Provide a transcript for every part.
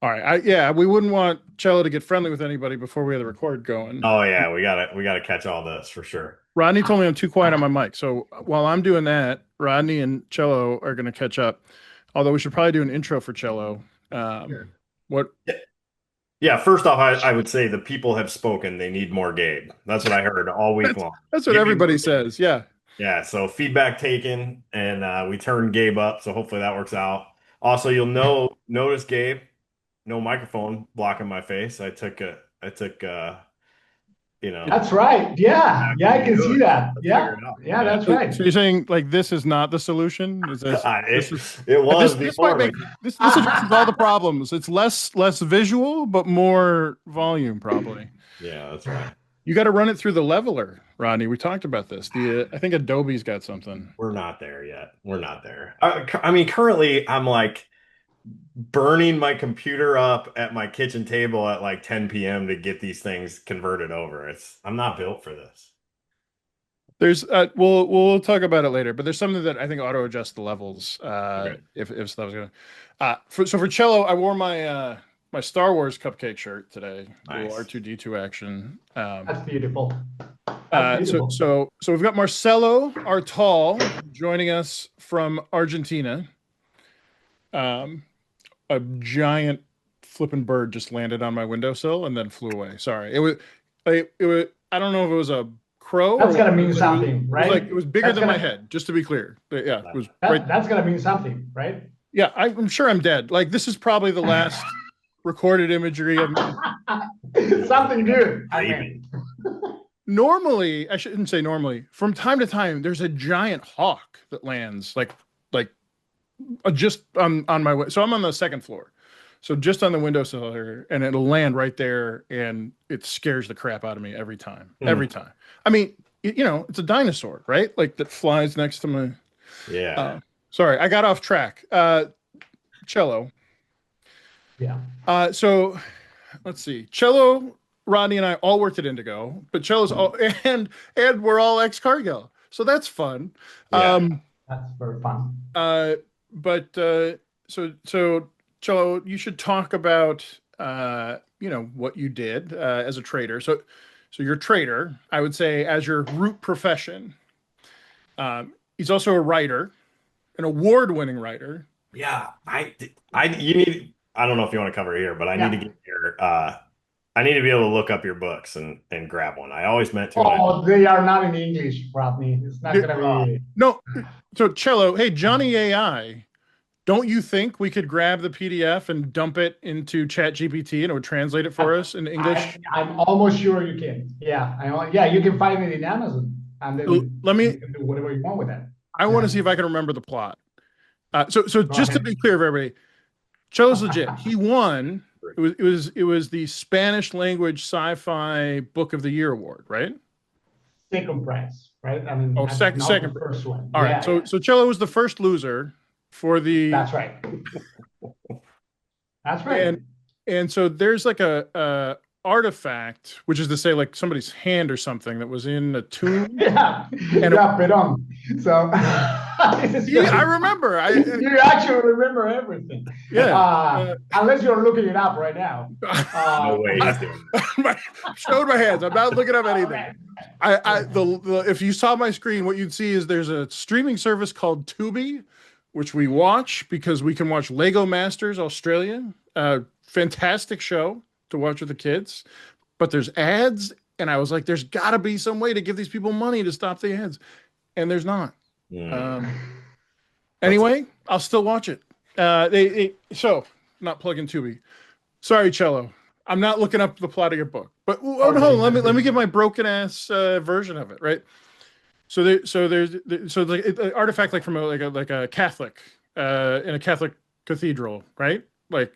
All right. Yeah, we wouldn't want Cello to get friendly with anybody before we had the record going. Oh yeah, we gotta catch all this for sure. Rodney told me I'm too quiet on my mic. So while I'm doing that, Rodney and Cello are going to catch up. Although we should probably do an intro for Cello. Um, Sure. what Yeah, yeah, first off, I would say the people have spoken. They need more Gabe. That's what I heard all week that's long. that's what Give me everybody more Gabe. says. Yeah. Yeah, so feedback taken, and we turned Gabe up, so hopefully that works out. Also, you'll notice Gabe, no microphone blocking my face. I took you know, That's right. Yeah. Yeah, action I to can do see it. that. Let's figure Yeah. it out. Yeah, Yeah. that's right. So you're saying like this is not the solution? Is this this It, is it was this might before, make but this addresses all the problems. It's less visual, but more volume probably. yeah, that's right. You got to run it through the leveler, Rodney. We talked about this. The I think Adobe's got something. We're not there yet. We're not there. I mean, currently, I'm like burning my computer up at my kitchen table at like 10 p.m. to get these things converted over. I'm not built for this. There's we'll talk about it later, but there's something that I think auto adjusts the levels. Okay. If stuff's gonna. For cello, I wore my Star Wars cupcake shirt today. A little Nice. R2D2 action. That's beautiful. That's beautiful. So we've got Marcelo Artal joining us from Argentina. Um, a giant flipping bird just landed on my windowsill and then flew away. Sorry, it was. I don't know if it was a crow or That's what. gonna mean something, right? It was bigger That's than my gonna head. Just to be clear, yeah, it was right. that's gonna mean something, right? Yeah, I'm sure I'm dead. Like this is probably the last recorded imagery of me. Something good. I Maybe. mean, Normally, I shouldn't say normally. From time to time, there's a giant hawk that lands like just on my way. So I'm on the second floor, so just on the windowsill here, and it'll land right there, and it scares the crap out of me every time. Every time. I mean, it's a dinosaur, right? Like that flies next to my. Yeah. Sorry, I got off track. Cello. yeah. So let's see. Cello, Rodney, and I all worked at Indigo, but Cello's all and we're all ex-Cargill, so that's fun. Yeah. That's very fun. But so Cello, you should talk about what you did as a trader. So you're a trader, I would say, as your root profession. He's also a writer, an award-winning writer. Yeah. You need, I don't know if you want to cover it here, but I need to Yeah. get your, I need to be able to look up your books and grab one. I always meant to. Oh, they are not in English, Rodney. It's not gonna be. No, so Cello, hey, Johnny AI, don't you think we could grab the PDF and dump it into Chat GPT and it would translate it for us in English? I'm almost sure you can. Yeah, yeah, you can find it in Amazon, and then Let you me, can do whatever you want with that. I want to see if I can remember the plot. So Go just to ahead. be clear for everybody, Cello's legit. He won. It was the Spanish language sci-fi book of the year award, right? Second prize, right? I mean, Oh, not second. the first one. All right. Yeah, So yeah. so Cello was the first loser for the That's right. That's right. and so there's like a artifact, which is to say like somebody's hand or something that was in a tomb. Yeah, And yeah, Perón. So yeah, I remember. you actually remember everything. Yeah. Unless you're looking it up right now. No way he's doing that. Showed my hands. I'm not looking up anything. Okay. If you saw my screen, what you'd see is there's a streaming service called Tubi, which we watch because we can watch Lego Masters Australia. Fantastic show to watch with the kids, but there's ads, and I was like, there's got to be some way to give these people money to stop the ads, and there's not. Anyway, I'll still watch it. So not plugging Tubi. Sorry, Cello. I'm not looking up the plot of your book, but hold on. Let me get my broken ass version of it. Right. So there's an artifact like from a Catholic in a Catholic cathedral, right? Like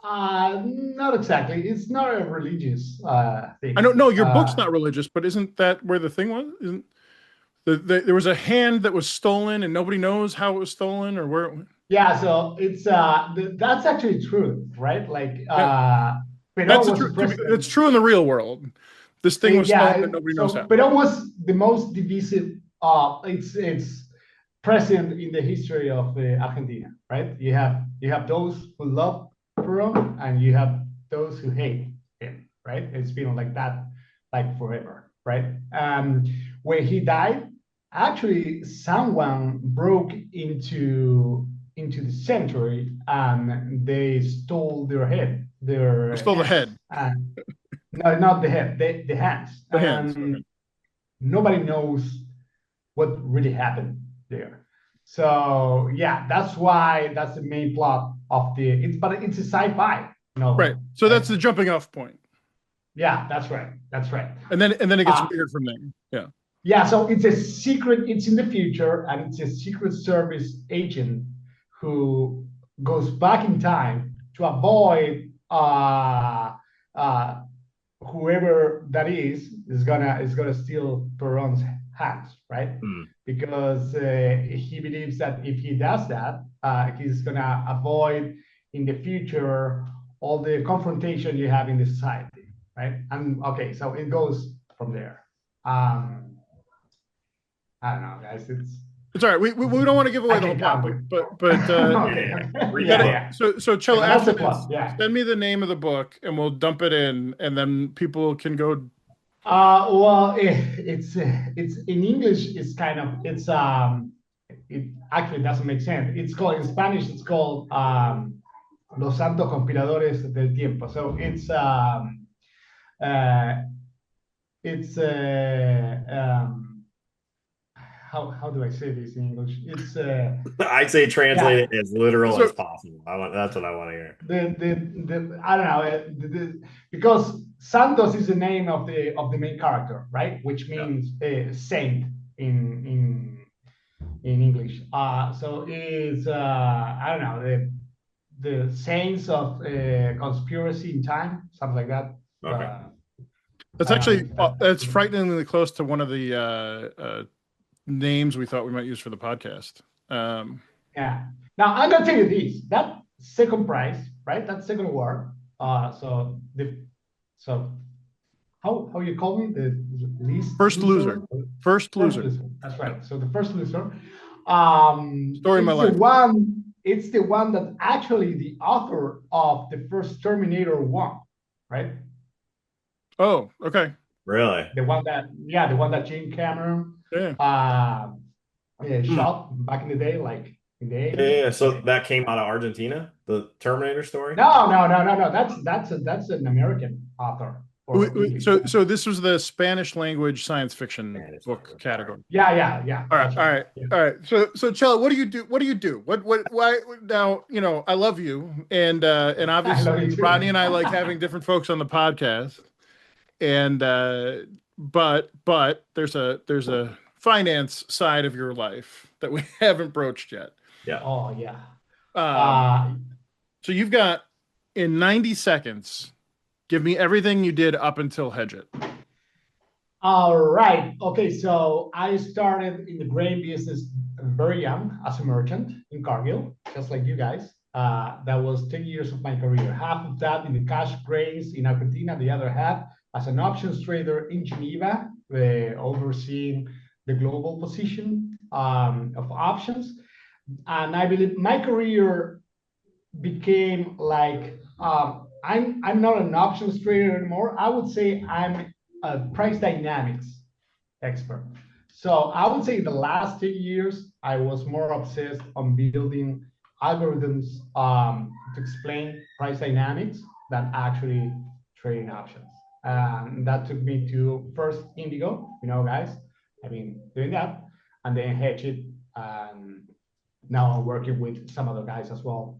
Not exactly. It's not a religious thing. I don't know. Your book's not religious, but isn't that where the thing was? Isn't there was a hand that was stolen and nobody knows how it was stolen or where it went? Yeah, so it's that's actually true, right? Like That's Perón was the true. president. It's true in the real world. This thing was stolen Yeah, and nobody so knows how. Perón was the most divisive. It's president in the history of Argentina, right? You have those who love Peron, and you have those who hate him, right? It's been like that, like forever, right? When he died, actually, someone broke into the cemetery and they stole their head, their Stole the hands. head. No, not the head, the hands. The hands. Okay. Nobody knows what really happened there. So yeah, that's why that's the main plot of but it's a sci-fi novel. Right. So that's the jumping off point. Yeah, that's right. That's right. And then it gets weird from there. Yeah. Yeah, so it's a secret, it's in the future, and it's a Secret Service agent who goes back in time to avoid whoever that is gonna steal Peron's hands, right? Because he believes that if he does that, he's gonna avoid in the future all the confrontation you have in the society, right? And okay, so it goes from there. I don't know, guys. It's all right. We don't want to give away the whole plot, but So Cello, after this, send me the name of the book and we'll dump it in, and then people can go. Well, it's in English. It's kind of it actually doesn't make sense. It's called in Spanish. It's called Los Santos Conspiradores del Tiempo. So how do I say this in English? It's I'd say translate it as literal as possible. That's what I want to hear. I don't know because Santos is the name of the main character, right? Which means saint in English. So it's I don't know the saints of conspiracy in time, something like that. Okay. That's actually that's frighteningly close to one of the names we thought we might use for the podcast. Yeah. Now I'm gonna tell you this: that second prize, right? That second award. So how you call me the least first loser. First loser. That's right. So the first loser. Story of my life. It's the one that actually the author of the first Terminator won, right? Oh, okay. Really? The one that James Cameron shot back in the day, like in the 80s. Yeah. So that came out of Argentina, the Terminator story? No. That's an American author. So this was the Spanish language science fiction book category. Yeah. All right. So Cello, what do you do? Why now? You know, I love you, and obviously Rodney and I like having different folks on the podcast, and but there's a finance side of your life that we haven't broached yet. Yeah. Oh yeah. So you've got in 90 seconds. Give me everything you did up until Hedgit. All right. Okay. So I started in the grain business very young as a merchant in Cargill, just like you guys. That was 10 years of my career. Half of that in the cash grains in Argentina, the other half as an options trader in Geneva, overseeing the global position of options. And I believe my career became like, I'm not an options trader anymore. I would say I'm a price dynamics expert. So I would say the last 10 years, I was more obsessed on building algorithms to explain price dynamics than actually trading options. That took me to first Indigo, guys. I've been doing that, and then Hedgit. Now I'm working with some other guys as well,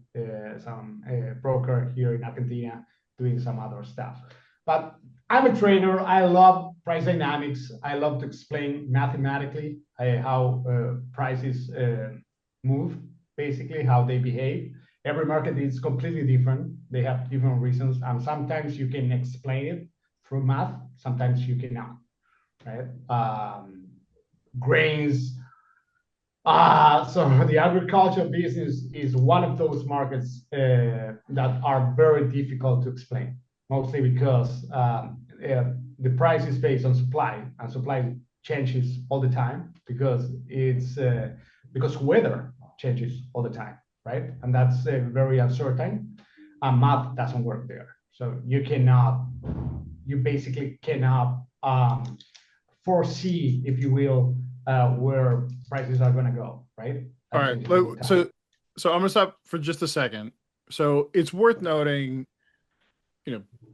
some broker here in Argentina doing some other stuff. But I'm a trader. I love price dynamics. I love to explain mathematically how prices move, basically how they behave. Every market is completely different. They have different reasons. And sometimes you can explain it through math. Sometimes you cannot, right? Grains. So the agriculture business is one of those markets that are very difficult to explain, mostly because the price is based on supply, and supply changes all the time because because weather changes all the time, right? And that's very uncertain. math doesn't work there. So you basically cannot foresee, if you will, where prices are going to go, right? All right. So I'm going to stop for just a second. So it's worth noting,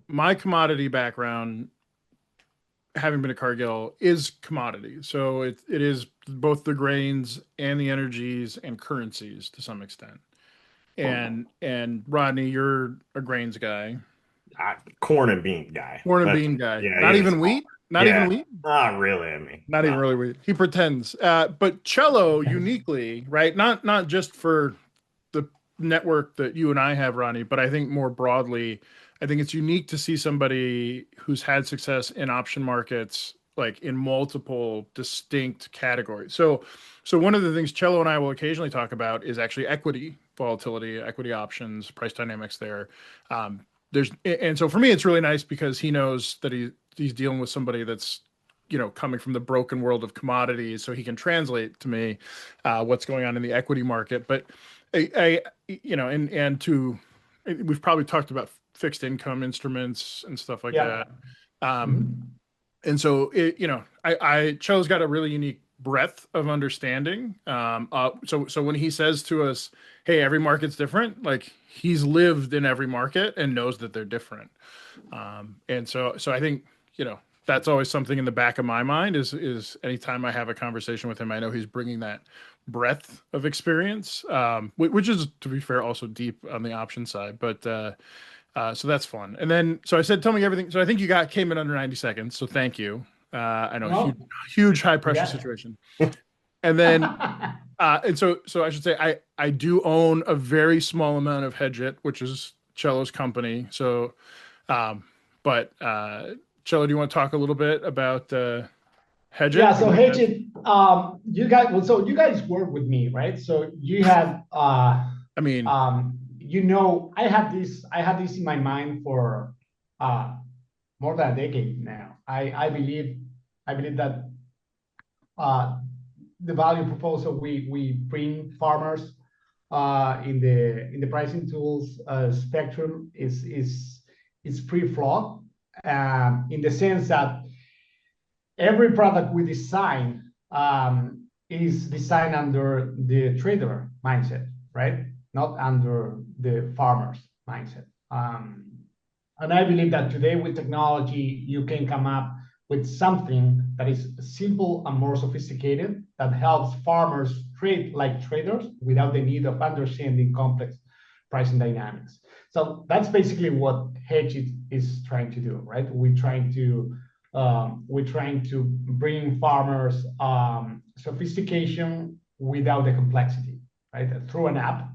my commodity background, having been at Cargill, is commodity. So it is both the grains and the energies and currencies to some extent. And Rodney, you're a grains guy. Corn and bean guy. Corn and bean guy. Yeah, not even wheat. Not even wheat. Not really. I mean, not even really wheat. He pretends. But cello uniquely, right? Not just for the network that you and I have, Ronnie, but I think more broadly, I think it's unique to see somebody who's had success in option markets, like in multiple distinct categories. So one of the things Cello and I will occasionally talk about is actually equity volatility, equity options, price dynamics there. And so for me, it's really nice because he knows that he's dealing with somebody that's, coming from the broken world of commodities, so he can translate to me what's going on in the equity market. But we've probably talked about fixed income instruments and stuff like that. And so Cho's got a really unique breadth of understanding. So when he says to us, "Hey, every market's different," like he's lived in every market and knows that they're different. And so I think that's always something in the back of my mind is anytime I have a conversation with him, I know he's bringing that breadth of experience, which is, to be fair, also deep on the option side. But so that's fun. And then, so I said, tell me everything. So I think you came in under 90 seconds. So thank you. I know, huge high pressure situation. And then, and so I should say, I do own a very small amount of Hedgit, which is Cello's company. So, but Cello, do you want to talk a little bit about Hedgit? Yeah. So Hedgit, you guys work with me, right? So you have, I had this in my mind for more than a decade now. I believe that the value proposal we bring farmers in the pricing tools spectrum is pretty flawed, in the sense that every product we design is designed under the trader mindset, right? Not under the farmer's mindset. And I believe that today with technology, you can come up with something that is simple and more sophisticated that helps farmers trade like traders without the need of understanding complex pricing dynamics. So that's basically what Hedgit is trying to do, right? We're trying to bring farmers sophistication without the complexity, right? Through an app,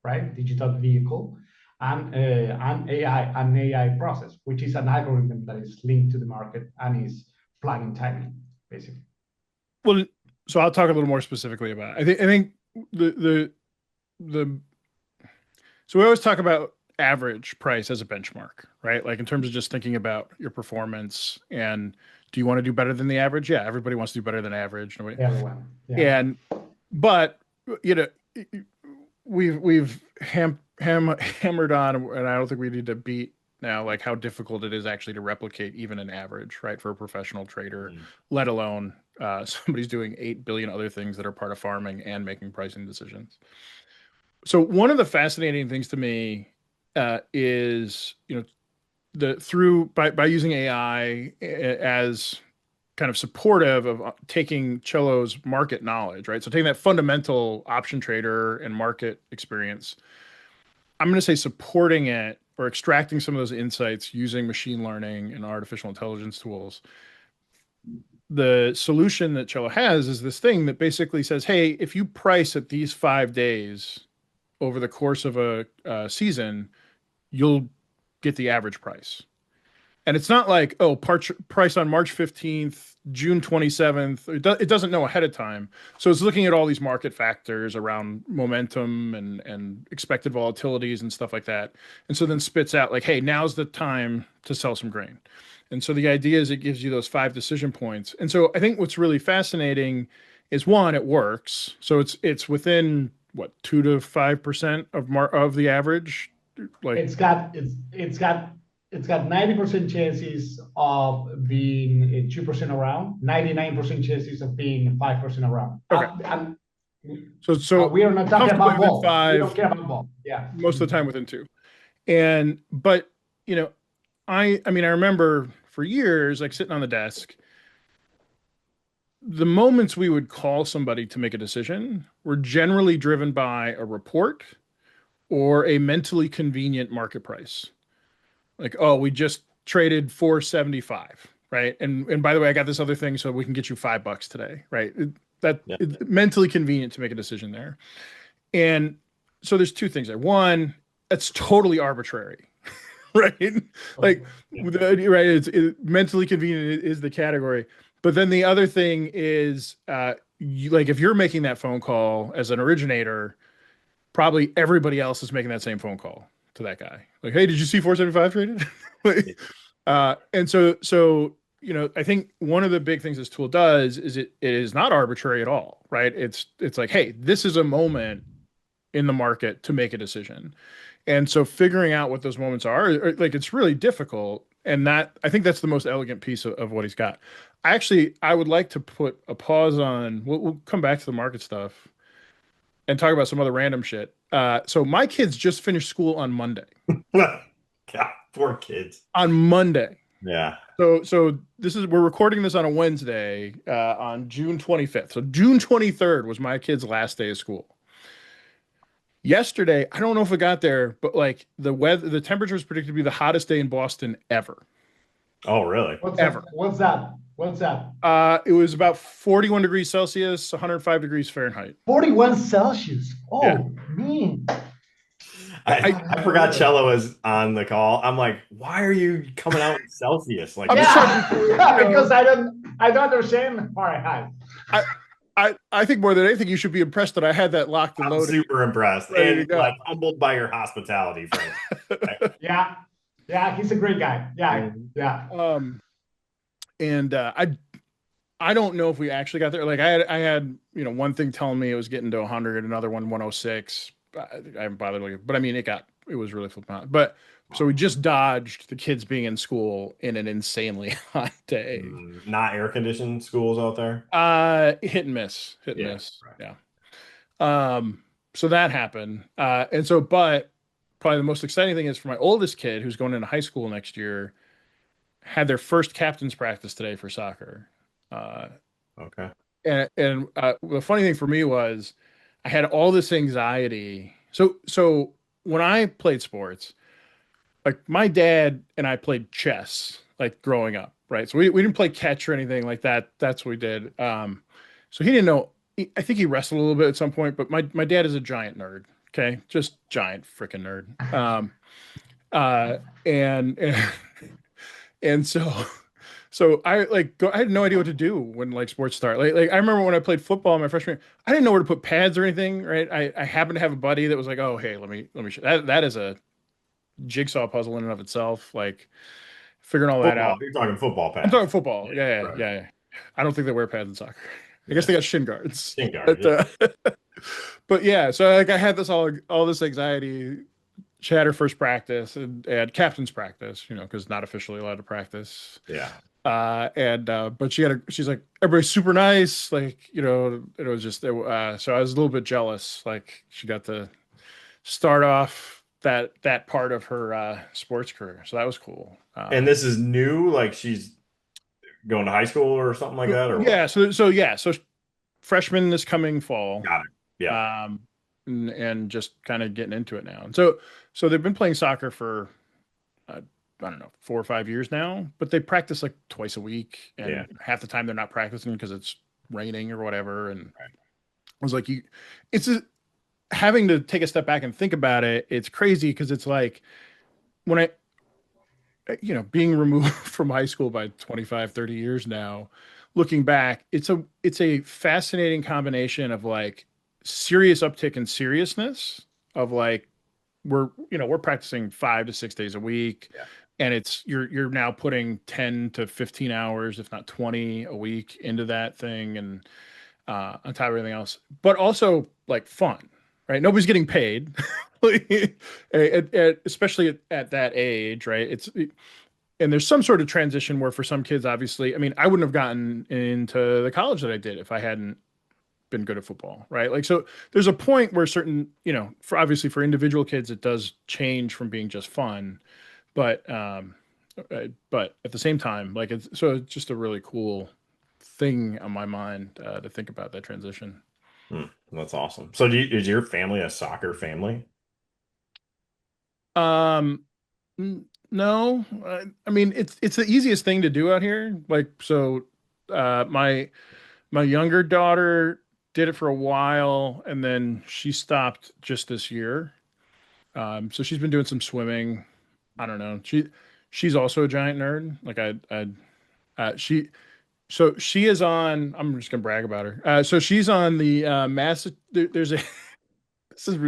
right? Digital vehicle, and an AI process, which is an algorithm that is linked to the market and is plugging timing, basically. Well, so I'll talk a little more specifically about it. I think so we always talk about average price as a benchmark, right? Like in terms of just thinking about your performance, and do you want to do better than the average? Yeah, everybody wants to do better than average. Everyone. Yeah. But we've hammered on, and I don't think we need to beat now, like how difficult it is actually to replicate even an average, right, for a professional trader, let alone somebody's doing 8 billion other things that are part of farming and making pricing decisions. So one of the fascinating things to me is, by using AI as kind of supportive of taking Cello's market knowledge, right? So taking that fundamental option trader and market experience, I'm going to say supporting it or extracting some of those insights using machine learning and artificial intelligence tools. The solution that Cello has is this thing that basically says, hey, if you price at these 5 days over the course of a season, you'll get the average price. And it's not like, price on March 15th, June 27th. It doesn't know ahead of time. So it's looking at all these market factors around momentum and expected volatilities and stuff like that. And so then spits out like, hey, now's the time to sell some grain. And so the idea is it gives you those 5 decision points. And so I think what's really fascinating is, one, it works. So it's within 2 to 5% of the average like It's got 90% chances of being 2% around, 99% chances of being 5% around. okay. So We are not talking comfortably about within ball. We don't five, care about ball. Yeah. most of the time within two. But you know, I mean, I remember for years, like sitting on the desk, the moments we would call somebody to make a decision were generally driven by a report or a mentally convenient market price. Like, oh, we just traded 475, right? And by the way, I got this other thing, so we can get you $5 today, right? Yeah. It's mentally convenient to make a decision there. And so there's two things there. One, it's totally arbitrary, right? Like, right? Mentally convenient is the category. But then the other thing is, like if you're making that phone call as an originator, probably everybody else is making that same phone call to that guy. Like, hey, did you see 475 traded? Like, and so I think one of the big things this tool does is it is not arbitrary at all, right? It's like, hey, this is a moment in the market to make a decision. And so figuring out what those moments are, like it's really difficult. And that I think that's the most elegant piece of what he's got. I would like to put a pause on, we'll come back to the market stuff and talk about some other random shit. So my kids just finished school on Monday. God, poor kids. On Monday. Yeah. So we're recording this on a Wednesday, on June 25th. So June 23rd was my kid's last day of school. Yesterday, I don't know if it got there, but like the temperature is predicted to be the hottest day in Boston ever. Oh, really? What's that? It was about 41 degrees Celsius, 105 degrees Fahrenheit. 41 Celsius. Oh, yeah. Man. I forgot Cello was on the call. I'm like, why are you coming out in Celsius? Like, because I don't understand Fahrenheit. I think more than anything, you should be impressed that I had that locked and loaded. Super impressed and like humbled by your hospitality, Frank. Yeah, he's a great guy. Yeah. And I don't know if we actually got there. Like I had one thing telling me it was getting to 100, another one 106. I haven't bothered looking, but I mean it was really flipping out. But so we just dodged the kids being in school in an insanely hot day. Not air conditioned schools out there. Hit and miss. Right. Yeah. So that happened. But probably the most exciting thing is for my oldest kid who's going into high school next year, had their first captain's practice today for soccer. Okay. And the funny thing for me was I had all this anxiety. So when I played sports, like my dad and I played chess, like growing up, right? So we didn't play catch or anything like that. That's what we did. So he didn't know. I think he wrestled a little bit at some point, but my dad is a giant nerd. Okay, just giant freaking nerd. And so I I had no idea what to do when like sports start. Like I remember when I played football in my freshman year, I didn't know where to put pads or anything. Right? I happened to have a buddy that was like, "Oh, hey, let me show." That is a jigsaw puzzle in and of itself. Like figuring all that out. You're talking football pads. I'm talking football. Yeah. I don't think they wear pads in soccer. I guess they got shin guards. But yeah, so like I had all this anxiety. She had her first practice and had captain's practice, because not officially allowed to practice. Yeah. But she's like, everybody's super nice. Like, it was just, so I was a little bit jealous. Like she got to start off that part of her sports career. So that was cool. And this is new, like she's going to high school or something like that, or yeah. So freshman this coming fall. Got it. Yeah. And just kind of getting into it now. And so they've been playing soccer for I don't know, 4 or 5 years now, but they practice like twice a week, and half the time they're not practicing because it's raining or whatever. And I was like, having to take a step back and think about it. It's crazy because it's like when being removed from high school by 25, 30 years now, looking back, it's a fascinating combination of like serious uptick in seriousness of like, we're practicing 5 to 6 days a week. Yeah. And you're now putting 10 to 15 hours, if not 20 a week into that thing. And on top of everything else, but also like fun, right? Nobody's getting paid, especially at that age, right? And there's some sort of transition where for some kids, obviously, I mean, I wouldn't have gotten into the college that I did if I hadn't been good at football, right? Like, so there's a point where certain, for obviously for individual kids, it does change from being just fun, but but at the same time, like it's just a really cool thing on my mind to think about that transition. That's awesome. So is your family a soccer family? Um, no, I mean it's the easiest thing to do out here. Like, so, my younger daughter did it for a while, and then she stopped just this year. So she's been doing some swimming. I don't know. She's also a giant nerd. Like she so she is on. I'm just gonna brag about her. So she's on the there's a this is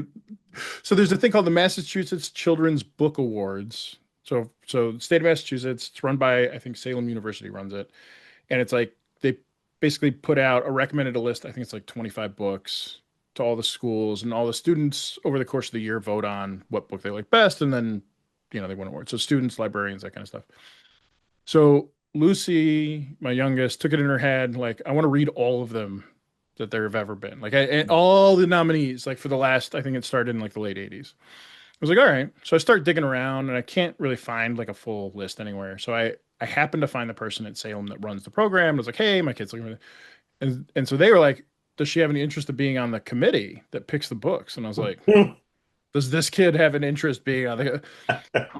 so there's a thing called the Massachusetts Children's Book Awards. So the state of Massachusetts, it's run by, I think, Salem University runs it, and it's like they basically put out a recommended list. I think it's like 25 books to all the schools, and all the students over the course of the year vote on what book they like best, and then they win awards. So students, librarians, that kind of stuff. So Lucy, my youngest, took it in her head, like, I want to read all of them that there have ever been. Like, and all the nominees, like for the last, I think it started in like the late 80s. I was like, all right. So I start digging around, and I can't really find like a full list anywhere. So I happened to find the person at Salem that runs the program. I was like, hey, my kid's looking for it. And so they were like, does she have any interest of being on the committee that picks the books? And I was like, does this kid have an interest being on the,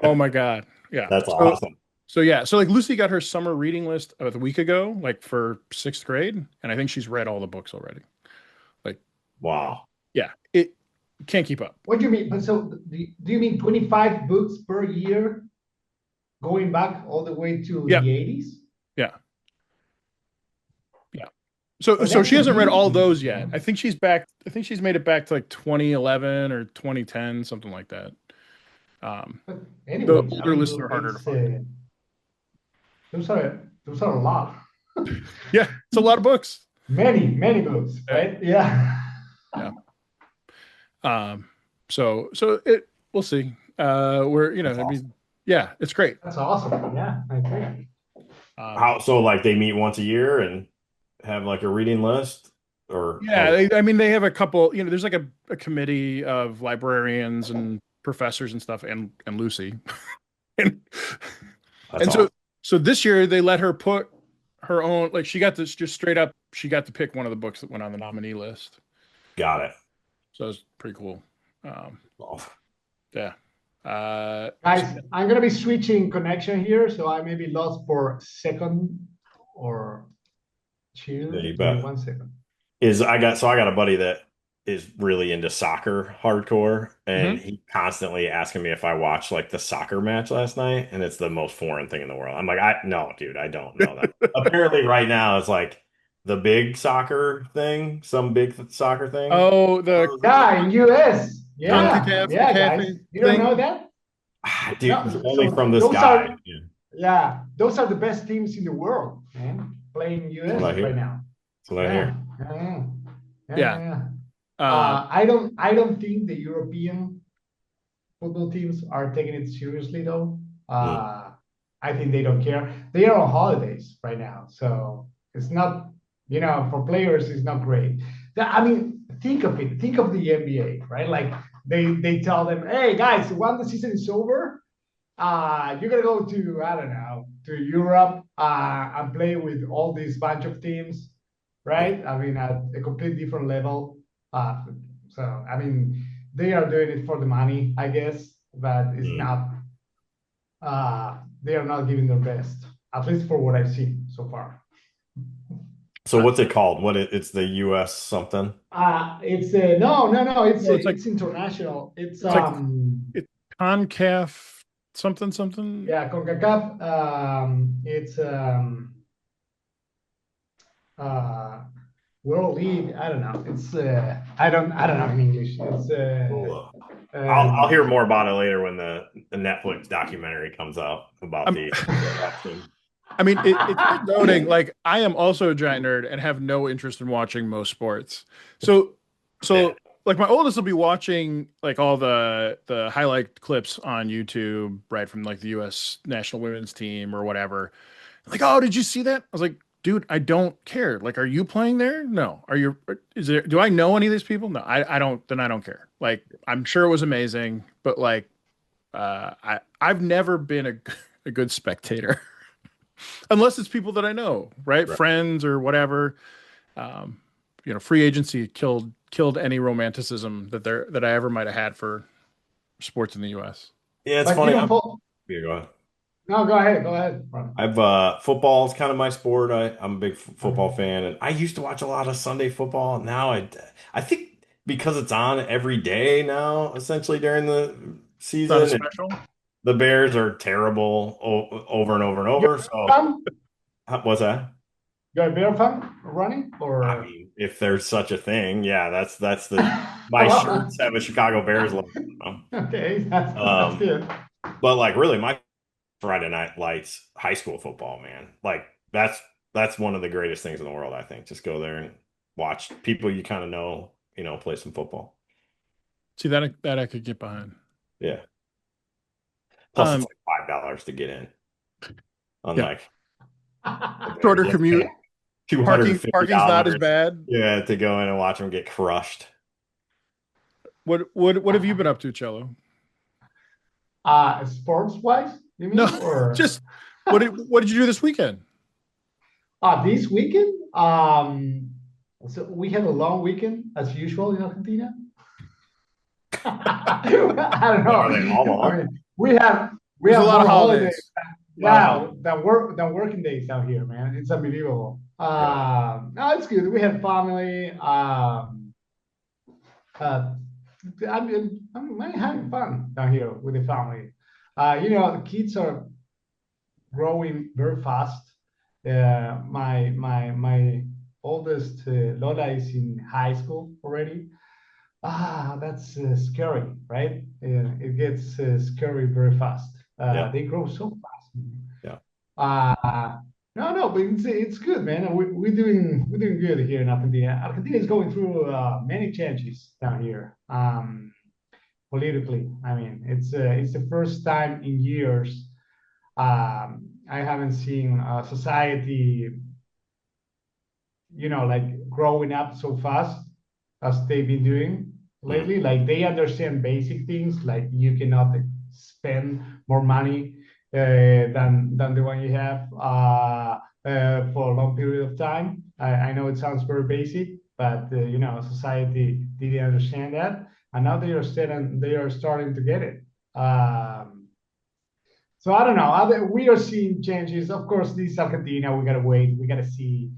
oh my God. Yeah. That's awesome. So yeah, so like Lucy got her summer reading list a week ago, like for 6th grade, and I think she's read all the books already. Like, wow. Yeah, it can't keep up. What do you mean? But so do you mean 25 books per year, going back all the way to the 80s? Yeah. Yeah. So she hasn't read all those yet. I think she's back. I think she's made it back to like 2011 or 2010, something like that. But The anyways, older lists are harder to find. Those are a lot. Yeah, it's a lot of books. Many books, right? Yeah. Yeah. So we'll see. That's I mean, awesome. yeah, it's great. That's awesome. Yeah, I agree. So like they meet once a year and have like a reading list, or yeah, I mean, they have a couple, there's like a committee of librarians and professors and stuff, and Lucy. and that's so awesome. so this year they let her put her own, like, she got this just straight up, she got to pick one of the books that went on the nominee list. Got it. So it's pretty cool. Oh. Yeah. Guys, I'm gonna be switching connection here, so I may be lost for a second or two. Yeah, you Give me bet. 1 second. I got a buddy that is really into soccer hardcore, and he constantly asking me if I watched like the soccer match last night, and it's the most foreign thing in the world. I'm like, no, dude, I don't know that. Apparently right now it's like the big soccer thing, some big soccer thing. Oh, the in US. Yeah, CONCACAF yeah, guys. You don't thing? know that? Dude, No, only so from this those guy. Yeah, those are the best teams in the world, man, playing US That's what I hear. right now. That's what I hear. Yeah. I don't think the European football teams are taking it seriously though. I think they don't care. They are on holidays right now, so it's not, for players, it's not great. I mean, think of it. Think of the NBA, right? Like they tell them, hey guys, when the season is over, you're gonna go to, I don't know, to Europe and play with all these bunch of teams, right? I mean, at a completely different level. So I mean, they are doing it for the money, I guess, but it's not. They are not giving their best, at least for what I've seen so far. So what's it called? It's the US something? It's no. it's like- It's international. It's it's CONCACAF something. Yeah, CONCACAF. It's World League. I don't know. It's I don't know in English. It's I'll hear more about it later when the Netflix documentary comes out about the team. I mean, it's worth noting, like, I am also a giant nerd and have no interest in watching most sports. So like my oldest will be watching like all the highlight clips on YouTube, right, from like the U.S. national women's team or whatever. Like, oh, did you see that? I was like, dude, I don't care. Like, are you playing there? No. Are you? Is there? Do I know any of these people? No, I don't. Then I don't care. Like, I'm sure it was amazing, but like, I've never been a good spectator unless it's people that I know, right? Right. Friends or whatever. Um, free agency killed any romanticism that I ever might have had for sports in the U.S. Yeah, it's But you funny. don't follow. Yeah, go ahead. No, go ahead. Go ahead. I've football is kind of my sport. I'm a big football Okay. fan, and I used to watch a lot of Sunday football. Now I think because it's on every day now, essentially during the It's not as season, and special. the Bears are terrible over and over and You're over. a So fan? what's that? You're a beer fan running I or? mean, if there's such a thing, yeah, that's the my shirts have a Chicago Bears logo on Okay, them. that's good. But like really, my Friday night lights high school football, man. Like that's one of the greatest things in the world, I think. Just go there and watch people you kind of know, play some football. See that I could get behind. Yeah. Plus it's Um, like $5 to get in. yeah, Unlike the Bears. shorter You have to commute. pay two hundred and Parking fifty parking's not as dollars bad. Yeah, to go in and watch them get crushed. What have you been up to, Cello? Sports wise, you No, mean? Or just what did you do this weekend? this weekend? So we had a long weekend as usual in Argentina. I don't Are they all know. I long? mean, we There's a have lot of more holidays. holidays. A lot of Yeah, holidays. the working days out here, man. It's unbelievable. Yeah. No, it's good. We had family. Uh, I'm having fun down here with the family. The kids are growing very fast. My oldest Lola is in high school already. That's scary, right? It gets scary very fast. Yeah. They grow so fast. Yeah. No, but it's good, man. We're doing good here in Argentina. Argentina is going through many changes down here. Politically, I mean, it's the first time in years I haven't seen society, like growing up so fast as they've been doing Mhm. lately. Like they understand basic things, like you cannot spend more money than the one you have for a long period of time. I know it sounds very basic, but society didn't understand that, and now they are starting to get it. So I don't know. We are seeing changes. Of course, this is Argentina. We gotta wait. We gotta see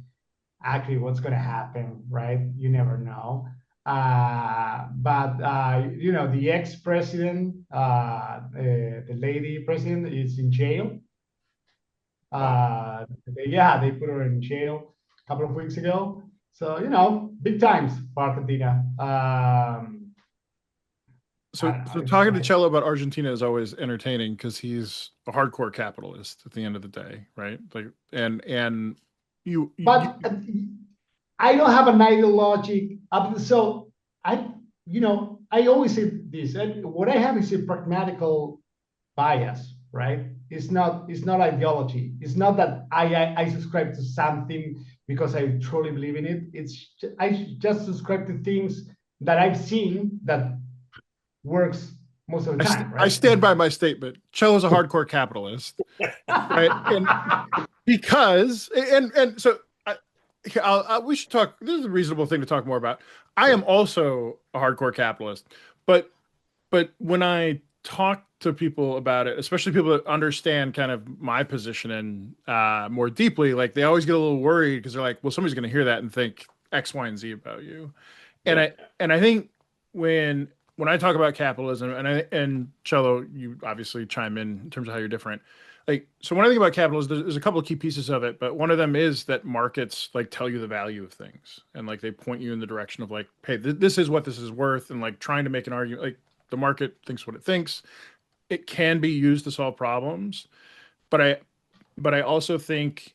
actually what's going to happen, right? You never know. But the ex-president, the lady president, is in jail. Wow. They put her in jail a couple of weeks ago. So big times for Argentina. I So don't know. so It's talking to like, Cello about Argentina is always entertaining because he's a hardcore capitalist at the end of the day, right? Like and you but I don't have an ideology. So I always say this. What I have is a pragmatical bias, right? It's not ideology. It's not that I subscribe to something because I truly believe in it. I just subscribe to things that I've seen that works most of the time, I right? stand by my statement. Cello's a hardcore capitalist, right? And because and so we should talk. This is a reasonable thing to talk more about. I Yeah. am also a hardcore capitalist, but when I talk to people about it, especially people that understand kind of my position and more deeply, like they always get a little worried because they're like, well, somebody's going to hear that and think X, Y, and Z about you. And Yeah. I think when I talk about capitalism, and Cello, you obviously chime in terms of how you're different. Like, so when I think about capitalism, there's a couple of key pieces of it, but one of them is that markets like tell you the value of things, and like they point you in the direction of like, hey, this is what this is worth, and like trying to make an argument. Like the market thinks what it thinks. It can be used to solve problems, but I also think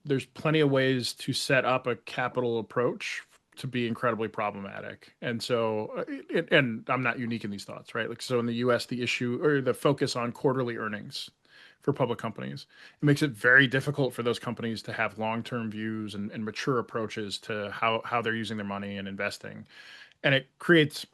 there's plenty of ways to set up a capital approach to be incredibly problematic. And so, and I'm not unique in these thoughts, right? Like, so in the US, the issue or the focus on quarterly earnings for public companies, it makes it very difficult for those companies to have long-term views and mature approaches to how they're using their money and investing. And it creates,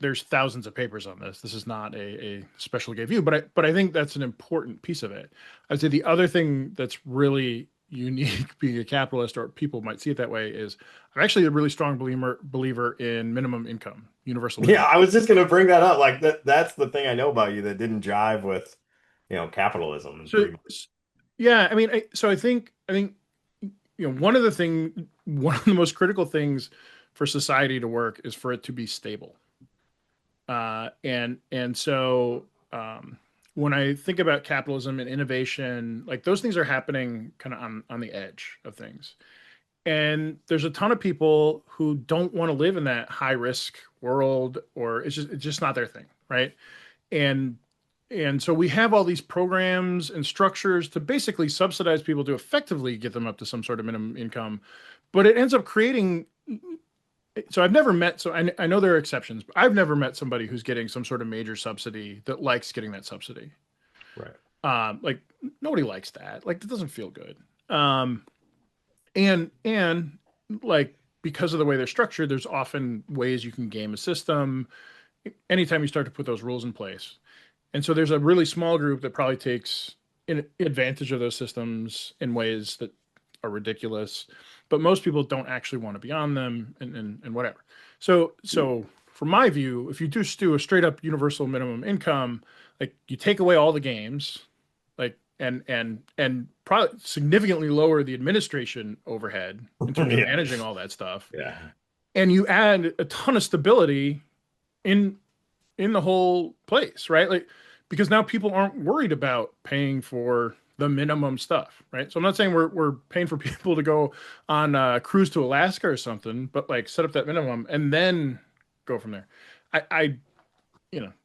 there's thousands of papers on this. This is not a special Gabe view, but I think that's an important piece of it. I'd say the other thing that's really unique being a capitalist, or people might see it that way, is I'm actually a really strong believer in minimum income, universal minimum. Yeah, I was just gonna bring that up. Like that's the thing I know about you that didn't jive with, capitalism So, pretty much. yeah, I mean, I think one of the most critical things for society to work is for it to be stable. And so when I think about capitalism and innovation, like those things are happening kind of on the edge of things. And there's a ton of people who don't want to live in that high risk world, or it's just not their thing, right? And and so we have all these programs and structures to basically subsidize people to effectively get them up to some sort of minimum income, but it ends up creating. So I've never met, so I know there are exceptions, but I've never met somebody who's getting some sort of major subsidy that likes getting that subsidy. Right. Like nobody likes that. Like that doesn't feel good. And like because of the way they're structured, there's often ways you can game a system anytime you start to put those rules in place. And so there's a really small group that probably takes advantage of those systems in ways that are ridiculous, but most people don't actually want to be on them and whatever. So from my view, if you just do a straight up universal minimum income, like you take away all the games, like and probably significantly lower the administration overhead in terms of Yeah. managing all that stuff, Yeah. and you add a ton of stability in the whole place, right? Like because now people aren't worried about paying for the minimum stuff, right? So I'm not saying we're paying for people to go on a cruise to Alaska or something, but like set up that minimum and then go from there. I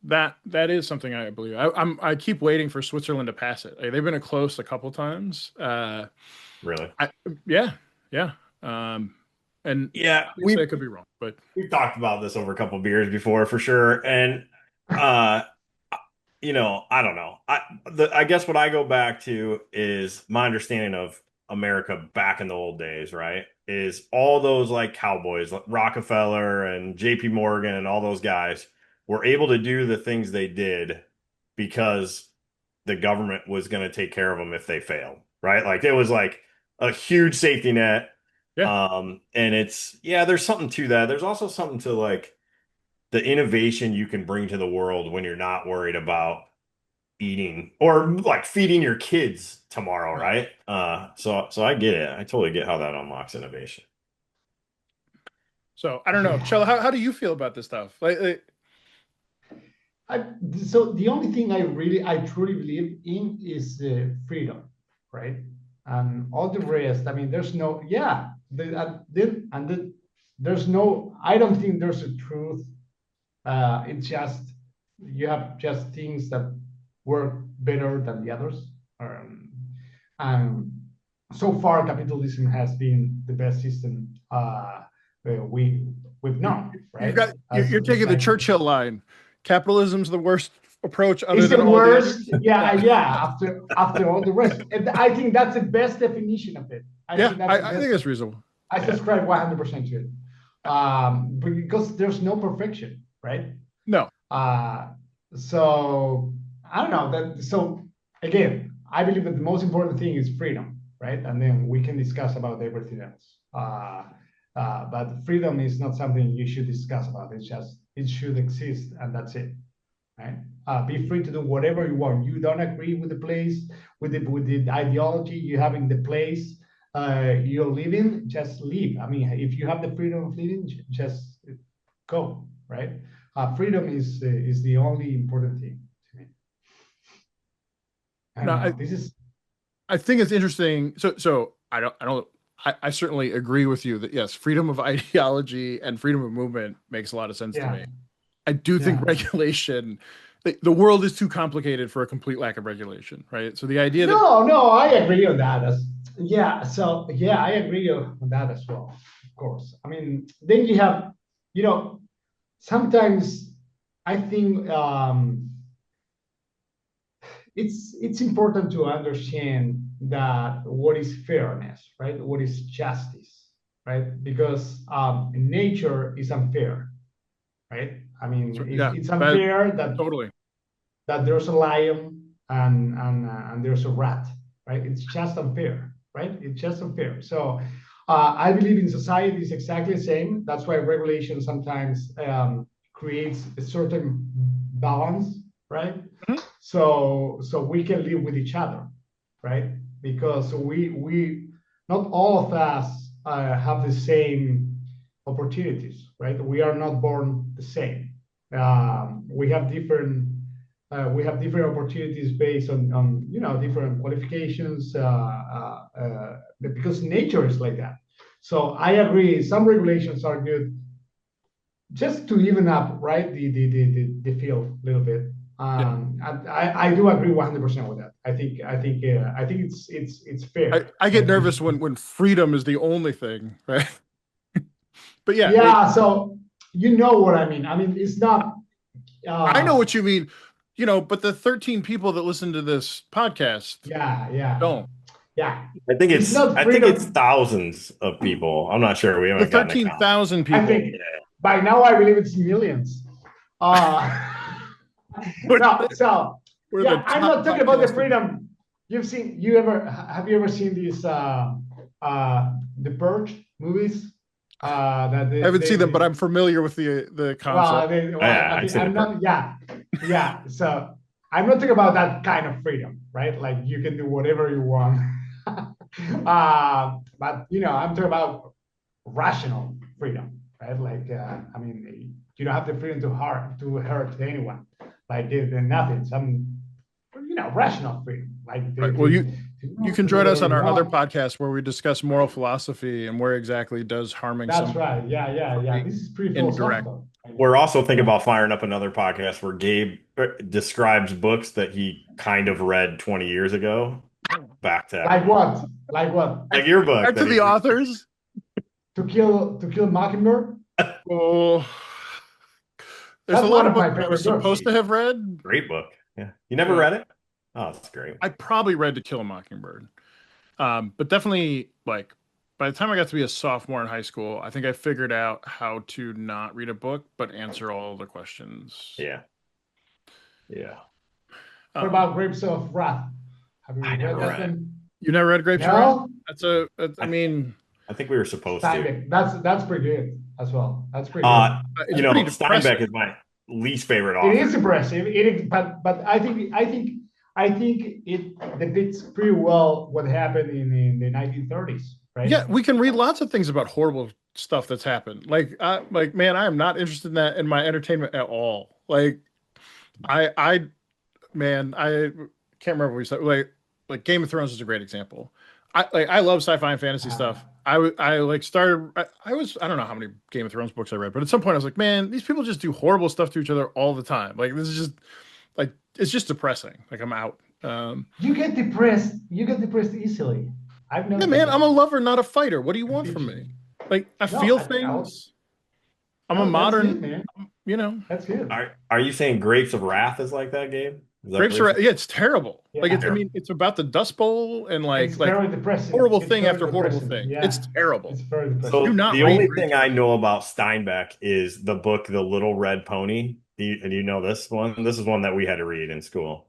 that is something I believe. I keep waiting for Switzerland to pass it. Like, they've been close a couple times. Really? Yeah. And Yeah, obviously I could be wrong, but we've talked about this over a couple of beers before for sure. And I don't know. I guess what I go back to is my understanding of America back in the old days, right? Is all those like cowboys, like Rockefeller and JP Morgan and all those guys were able to do the things they did because the government was going to take care of them if they failed, right? Like it was like a huge safety net. yeah. And there's something to that. There's also something to like the innovation you can bring to the world when you're not worried about eating or like feeding your kids tomorrow, right? So I get it. I totally get how that unlocks innovation. So I don't know, Chella, how do you feel about this stuff? I, so the only thing I truly believe in is freedom, right? And all the rest. I mean, there's no, yeah, there's no. I don't think there's a truth. It's just you have just things that work better than the others. And so far, capitalism has been the best system we've known, right? You're taking the Churchill line. Capitalism's the worst approach other It's than the all worst. the others. Yeah. After all the rest, and I think that's the best definition of it. I think it's reasonable. I subscribe 100% to it, because there's no perfection, right? No. So I don't know that. So again, I believe that the most important thing is freedom, right? And then we can discuss about everything else. But freedom is not something you should discuss about. It's just it should exist, and that's it, right? Be free to do whatever you want. You don't agree with the place, with the ideology you have in the place you're living, just leave. I mean, if you have the freedom of living, just go, right? Freedom is the only important thing to me. I think it's interesting. So I certainly agree with you that yes, freedom of ideology and freedom of movement makes a lot of sense to me. I do think regulation, the world is too complicated for a complete lack of regulation, right? So the idea that no, I agree on that. I agree on that as well. of course. I mean, then you have, sometimes I think it's important to understand that what is fairness, right? What is justice, right? Because nature is unfair, right? I mean, Yeah, it's unfair that totally. there's a lion and there's a rat, right? It's just unfair, right? It's just unfair. So I believe in society is exactly the same. That's why regulation sometimes creates a certain balance, right? Mhm. So we can live with each other, right? Because we not all of us have the same opportunities, right? We are not born the same. We have different opportunities based on different qualifications because nature is like that. So I agree. Some regulations are good just to even up, right, the field a little bit. I do agree 100% with that. I think it's fair. I get nervous when freedom is the only thing, right? But yeah, Yeah. So you know what I mean. I mean, it's not. I know what you mean. But the 13 people that listen to this podcast Yeah. don't. Yeah. I think It's it's not I think it's freedom. thousands of people. I'm not sure. We The haven't gotten a count. 13,000 I people. think by now I believe it's millions. Uh, no, so We're yeah, the I'm top not talking about the podcast. freedom. Have you ever seen these the Purge movies? That I haven't seen them, but I'm familiar with the concept. Yeah, I've seen I'm it. not. Yeah. So I'm not talking about that kind of freedom, right? Like you can do whatever you want. But I'm talking about rational freedom, right? Like I mean, you don't have the freedom to hurt anyone, like nothing. Some rational freedom, like Right. Well, you can do join us whatever on you our other want. podcast where we discuss moral philosophy and where exactly does harming That's someone right. Yeah. being This is pretty indirect. philosophical. We're also thinking about firing up another podcast where Gabe describes books that he kind of read 20 years ago. Back to Like what? Like what? like your book Back to that the authors. To kill Mockingbird. Oh, there's a That's lot one of of books my that I was favorite books. supposed to have read. Great book. Yeah. You never Yeah. read it? Oh, that's great. I probably read To Kill a Mockingbird. But definitely, like, by the time I got to be a sophomore in high school, I think I figured out how to not read a book but answer all the questions. Yeah. Yeah. What about Grapes of Wrath? Have you I never read that read it. one? You never read Grapes of Wrath? No. I mean, I think we were supposed to. Steinbeck. That's pretty good as well. That's pretty Uh, good. it's pretty depressing. Steinbeck is my least favorite It author. is impressive. It is, but I think it depicts pretty well what happened in the 1930s, right? Yeah, we can read lots of things about horrible stuff that's happened. Like, man, I am not interested in that in my entertainment at all. Like, man, I can't remember what we said. Like Game of Thrones is a great example. I love sci-fi and fantasy stuff. I like started. I don't know how many Game of Thrones books I read, but at some point I was like, man, these people just do horrible stuff to each other all the time. Like this is just like it's just depressing. Like I'm out. You get depressed. You get depressed easily. I've Yeah, noticed man, that. I'm a lover, not a fighter. What do you want from me? Like I No, feel I- things. I'm a No, that's modern, good, man. That's good. Are you saying Grapes of Wrath is like that, Gabe? Is that Grapes what you're are, yeah, it's terrible. Like Yeah. I mean, it's about the Dust Bowl and It's like very depressing. horrible It's thing very after horrible depressing. thing. Yeah. It's terrible. It's very depressing. So Do not the read only Grapes thing of I Wrath. know about Steinbeck is the book The Little Red Pony. And you know this one? This is one that we had to read in school.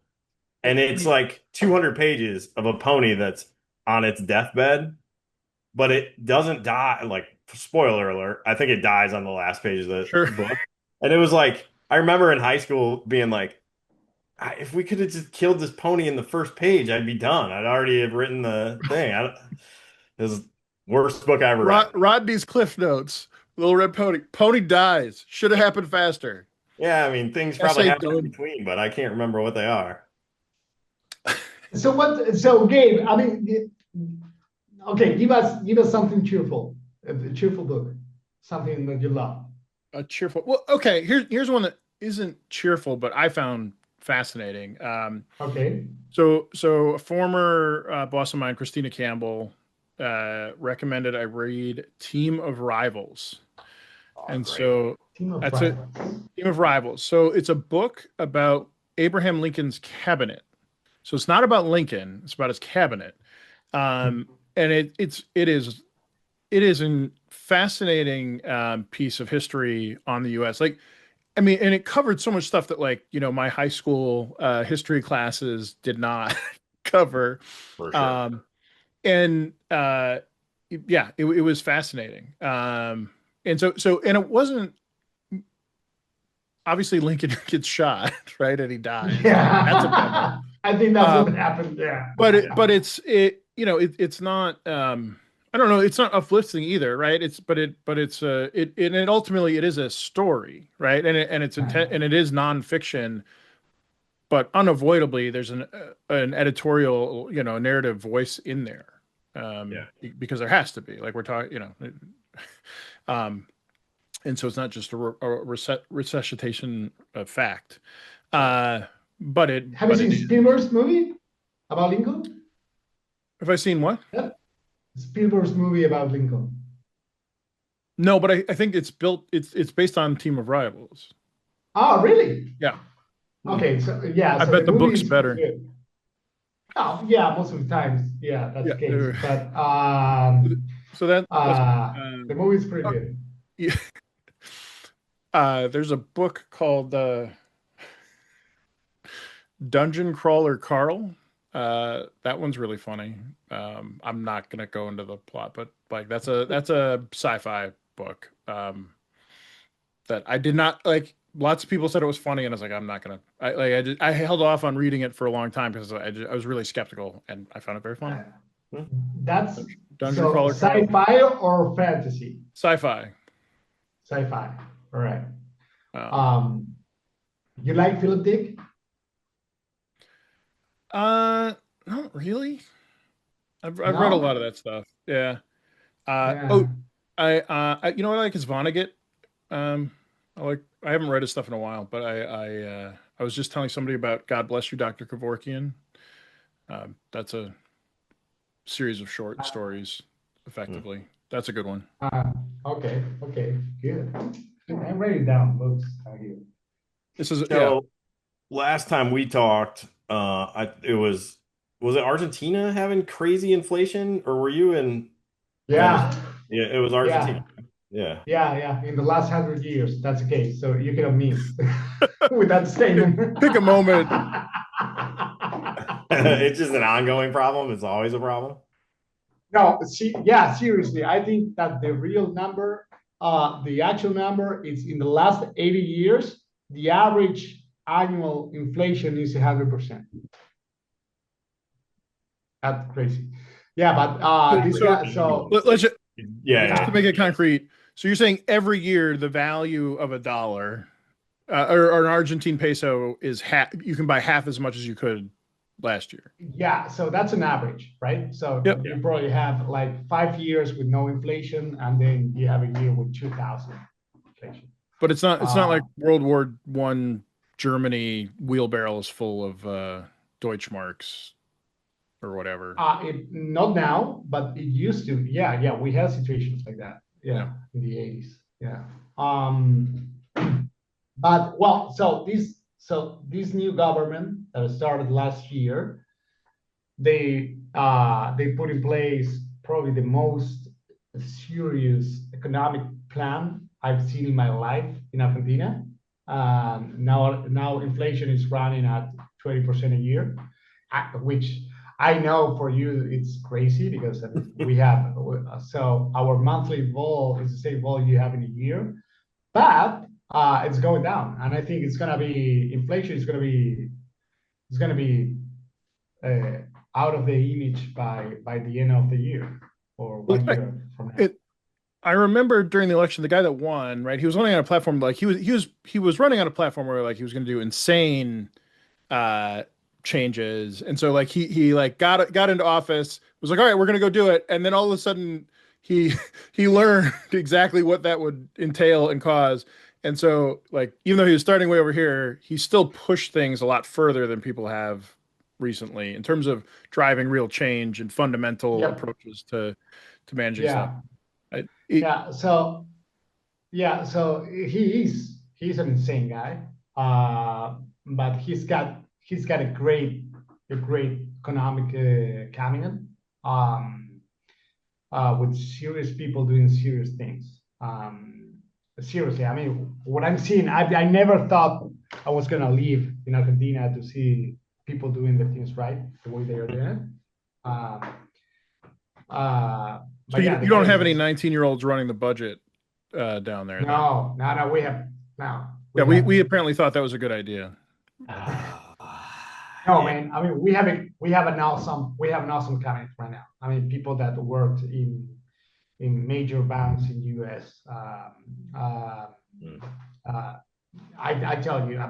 And it's like 200 pages of a pony that's on its deathbed, but it doesn't die. Like, spoiler alert, I think it dies on the last page of the Sure. book. And it was like, I remember in high school being like, if we could have just killed this pony in the first page, I'd be done. I'd already have written the thing. It was the worst book I ever read. Rodney's Cliff Notes. Little Red Pony. Pony dies. Should have happened faster. Yeah, I mean, things probably Essay happen in done. between, but I can't remember what they are. So Gabe, I mean, okay, give us something cheerful, a cheerful book, something that you love. A cheerful. Well, okay. Here's one that isn't cheerful, but I found fascinating. Okay. So a former boss of mine, Christina Campbell, recommended I read Team of Rivals. Oh, And great. so Team of that's a Rivals. Team of Rivals. So it's a book about Abraham Lincoln's cabinet. So it's not about Lincoln, it's about his cabinet. And it is a fascinating piece of history on the US. Like, I mean, and it covered so much stuff that, like, my high school history classes did not cover. For sure. Um, and yeah, it was fascinating. And it wasn't, obviously Lincoln gets shot, right? And he dies. That's a bummer. Yeah, I think that's what Um, happened there. but it's not I don't know, it's not uplifting either, right? And it ultimately it is a story, right? It's intent, and it is nonfiction, but unavoidably there's an editorial, narrative voice in there. Yeah. Because there has to be, like, we're talking, um and so it's not just a resuscitation of fact. uh but it Have you but it seen is. Spielberg's movie about Lincoln? Have I seen what? Yep. Spielberg's movie about Lincoln. No, but I think it's based on Team of Rivals. Oh, really? Yeah. Okay, so yeah, I so the bet the movie book's is pretty better. good. Oh, yeah, most of the times, yeah, that's Yeah. the case. But So that's the movie is pretty oh, good. yeah. There's a book called Dungeon Crawler Carl. That one's really funny. I'm not gonna go into the plot, but like that's a sci-fi book. That I did not like. Lots of people said it was funny, and I was like, I'm not gonna. I held off on reading it for a long time because I was really skeptical, and I found it very funny. Uh, Hmm. That's Dungeon so Crawler Carl. sci-fi or fantasy? Sci-fi. Sci-fi. All right. Um, Um, you like Philip Dick? uh, Not really. I've read a lot No? of that stuff. Yeah. Yeah. Oh, you know what I like is Vonnegut. Um, I haven't read his stuff in a while, but I was just telling somebody about God Bless You, Dr. Kevorkian. That's a series of short stories, Hmm. effectively. That's a good one. Uh, okay, good. I'm writing down books out here. This is, yeah. So last time we talked, it was it Argentina having crazy inflation, or were you in Venezuela? Yeah, Yeah, it was yeah, Argentina. Yeah. yeah. In the last 100 years, that's the case. So you cannot miss with that statement. Pick a moment. It's just an ongoing problem. It's always a problem. No, see, yeah, seriously, I think that the real number, the actual number is in the last 80 years, the average annual inflation is 100%. That's crazy. Yeah, but this So guy, so let's just Yeah, to yeah, make it concrete. So you're saying every year the value of a dollar, or an Argentine peso is half. You can buy half as much as you could last year. yeah, so that's an average, right? So Yep. you probably have like 5 years with no inflation, and then you have a year with 2,000 inflation. But it's not like Uh, World War I Germany wheelbarrows full of Deutschmarks or whatever. Not now, but it used to. Yeah, yeah, we had situations like that. Yeah. Yeah, in the 80s. Yeah. But well, so this new government that started last year, they put in place probably the most serious economic plan I've seen in my life in Argentina. Now inflation is running at 20% a year, which I know for you it's crazy because I mean, we have so our monthly vol is the same vol you have in a year, but it's going down, and I think it's gonna be inflation is gonna be uh, out of the image by the end of the year or Well, 1 year from now. I remember during the election, the guy that won, right? He was running on a platform, like he was running on a platform where, like, he was going to do insane uh changes, and so, like, he like got into office, was like, all right, we're going to go do it, and then all of a sudden he he learned exactly what that would entail and cause. And so, like, even though he was starting way over here, he still pushed things a lot further than people have recently in terms of driving real change and fundamental Yep. approaches to managing stuff. So he's an insane guy, but he's got a great economic cabinet, with serious people doing serious things. Seriously, I mean, what I'm seeing, I never thought I was gonna leave in Argentina to see people doing the things right the way they are doing it. So you don't have any 19-year-olds running the budget down there? No, we have no. We apparently thought that was a good idea. No, man. I mean, we have an awesome cabinet right now. I mean, people that worked in major banks in U.S. I tell you,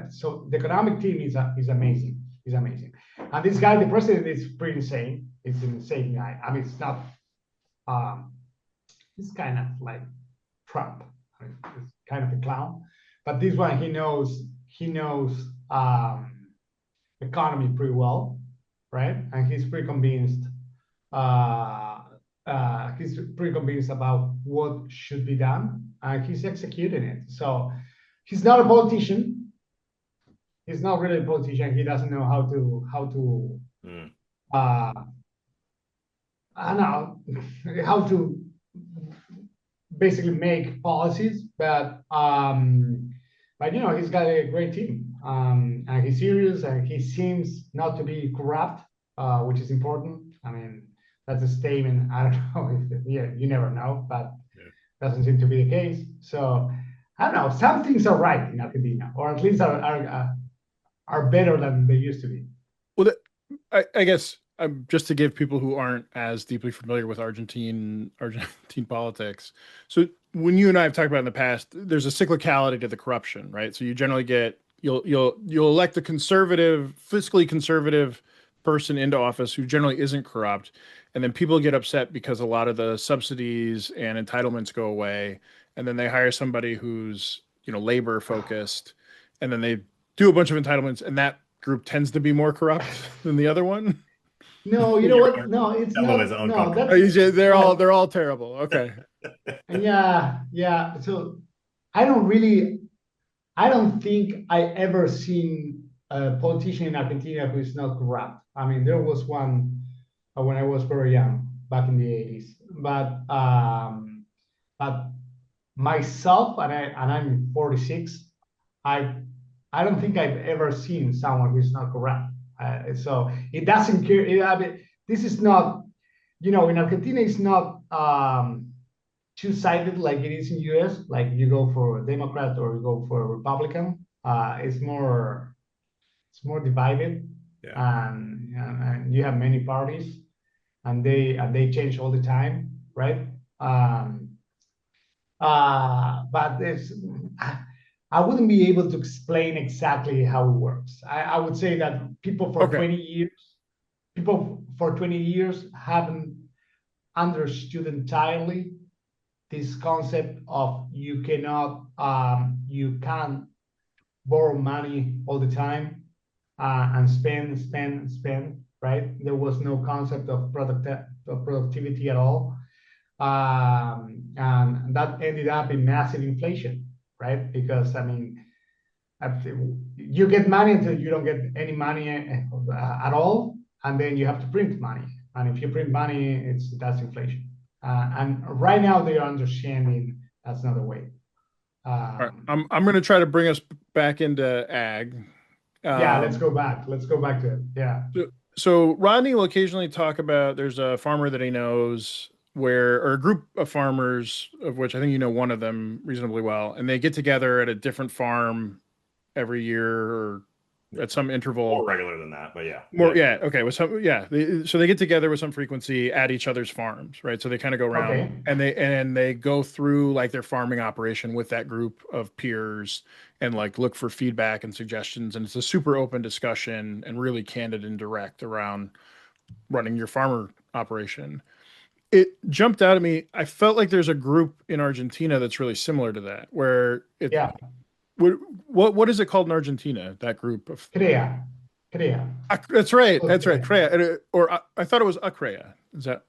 so the economic team is amazing. He's amazing, and this guy, the president, is pretty insane. He's an insane guy. I mean, it's not. He's kind of like Trump. I mean, he's kind of a clown, but this one he knows economy pretty well, right? And he's pretty convinced. He's pretty convinced about what should be done, and he's executing it. So he's not a politician. He's not really a politician. He doesn't know how to I don't know how to basically make policies, but he's got a great team, and he's serious, and he seems not to be corrupt, which is important. I mean, that's a statement. I don't know you never know, but doesn't seem to be the case. So I don't know. Some things are right in Argentina, or at least are better than they used to be. Well, I guess just to give people who aren't as deeply familiar with Argentine politics. So when you and I have talked about in the past, there's a cyclicality to the corruption, right? So you generally you'll elect a conservative, fiscally conservative person into office who generally isn't corrupt, and then people get upset because a lot of the subsidies and entitlements go away, and then they hire somebody who's labor focused, and then they do a bunch of entitlements, and that group tends to be more corrupt than the other one. No, you know what? No, it's not. No, they're all terrible. Okay. Yeah. So I don't think I ever seen a politician in Argentina who is not corrupt. I mean, there was one when I was very young, back in the 80s. But myself, and I'm 46, I don't think I've ever seen someone who's not corrupt. So it doesn't care. I mean, this is not, in Argentina, it's not two-sided like it is in US. Like you go for a Democrat or you go for a Republican. It's more divided, and you have many parties, and they change all the time, right? But I wouldn't be able to explain exactly how it works. I would say that people for 20 years haven't understood entirely this concept of you can't borrow money all the time and spend, right? There was no concept of productivity at all. And that ended up in massive inflation, right? Because I mean, you get money until you don't get any money at all, and then you have to print money. And if you print money, that's inflation. And right now they are understanding that's not the way. All right. I'm going to try to bring us back into ag. Let's go back to it. Yeah. So Rodney will occasionally talk about there's a farmer that he knows or a group of farmers, of which I think one of them reasonably well, and they get together at a different farm every year or at some interval. More regular than that, but yeah. Okay. So they get together with some frequency at each other's farms, right? So they kind of go around and they go through like their farming operation with that group of peers and like look for feedback and suggestions. And it's a super open discussion and really candid and direct around running your farmer operation. It jumped out at me. I felt like there's a group in Argentina that's really similar to that, where what is it called in Argentina? That group of CREA. CREA. That's right. That's right. Okay. CREA, or I thought it was ACREA. Is that?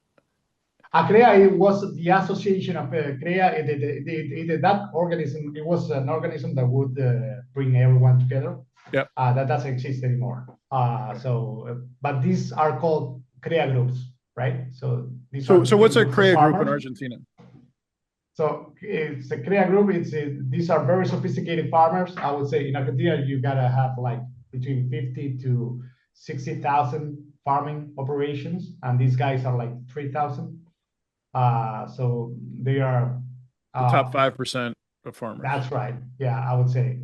CREA, it was the association of CREA. That organism, it was an organism that would bring everyone together. Yep. That doesn't exist anymore. But these are called CREA groups, right? So these are So what's a different groups of CREA group in farmers. Argentina? So it's a CREA group. These are very sophisticated farmers. I would say in Argentina, you gotta have like between 50 to 60,000 farming operations, and these guys are like 3,000. So they are The top 5% of farmers. that's right. Yeah, I would say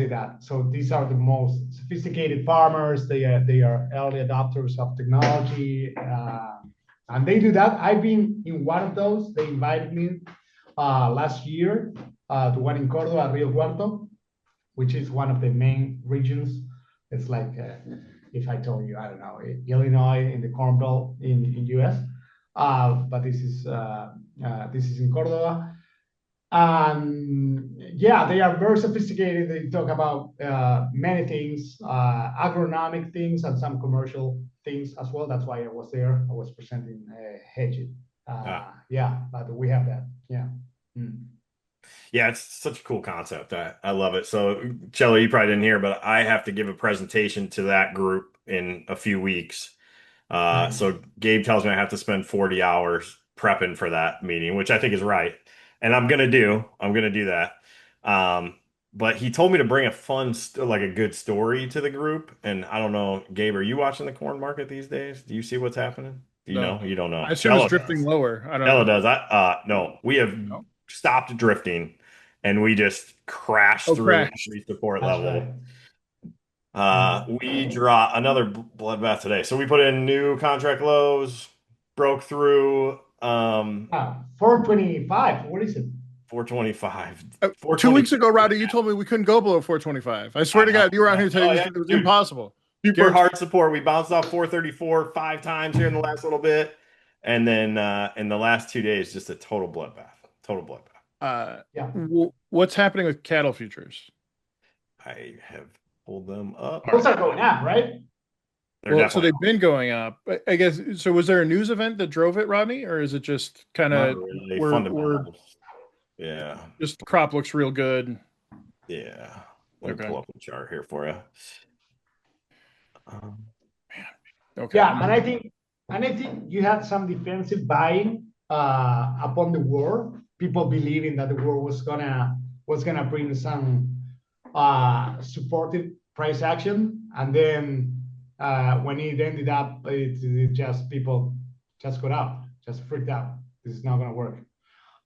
that. So these are the most sophisticated farmers. They are early adopters of technology, and they do that. I've been in one of those. They invited me last year to one in Córdoba, Rio Cuarto, which is one of the main regions. It's like if I told you, I don't know, Illinois in the Corn Belt in US, but this is in Córdoba. Yeah, they are very sophisticated. They talk about many things, agronomic things, and some commercial things as well. That's why I was there. I was presenting Hedgit. Yeah, but we have that. Yeah. Mm. Yeah, it's such a cool concept. I love it. So, Cello, you probably didn't hear, but I have to give a presentation to that group in a few weeks. So Gabe tells me I have to spend 40 hours prepping for that meeting, which I think is right. And I'm gonna do. I'm gonna do that. But he told me to bring a like a good story to the group. And I don't know, Gabe, are you watching the corn market these days? Do you see what's happening? Do you No, know? You don't know. I assume it's Cello drifting does. lower. I Cello don't. does. No, we have No. stopped drifting and we just crashed Oh, through crash. every support That's right. level. We draw another bloodbath today. So we put in new contract lows, broke through 425. What is it? 425. 2 weeks 420. ago, Roddy, you told me we couldn't go below 425. I swear I to know. God, you were out here Oh telling yeah, it was dude. impossible. Super hard support. We bounced off 434 5 times here in the last little bit. And then in the last 2 days, just a total bloodbath. Total bloodbath. Yeah. What's happening with cattle futures? I have pulled them up. Those are going up, right? They're Well, so definitely they've been going up. I guess so. Was there a news event that drove it, Rodney, or is it just kind not of really we're fundamentals. Yeah. just the crop looks real good? Yeah. Let me Okay. pull up the chart here for you. Um, Okay. Yeah, and I think you had some defensive buying upon the war. People believing that the war was gonna bring some supportive price action, and then when it ended up, it just people just got out, just freaked out. This is not gonna work.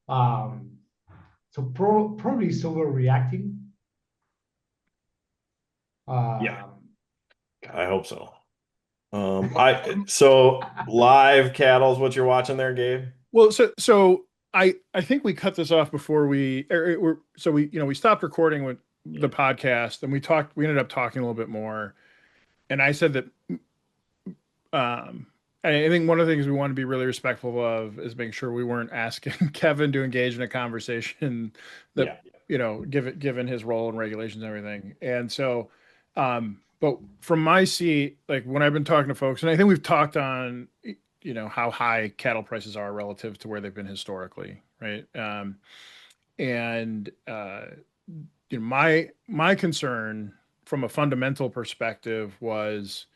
Um, so probably it's overreacting. yeah, Um, I hope so. So live cattle is what you're watching there, Gabe? Well, so I think we cut this off before we stopped recording with the podcast and we ended up talking a little bit more, and I said that I think one of the things we want to be really respectful of is making sure we weren't asking Kevin to engage in a conversation that given his role and regulations and everything. And so but from my seat, like when I've been talking to folks, and I think we've talked on how high cattle prices are relative to where they've been historically, right? And my concern from a fundamental perspective was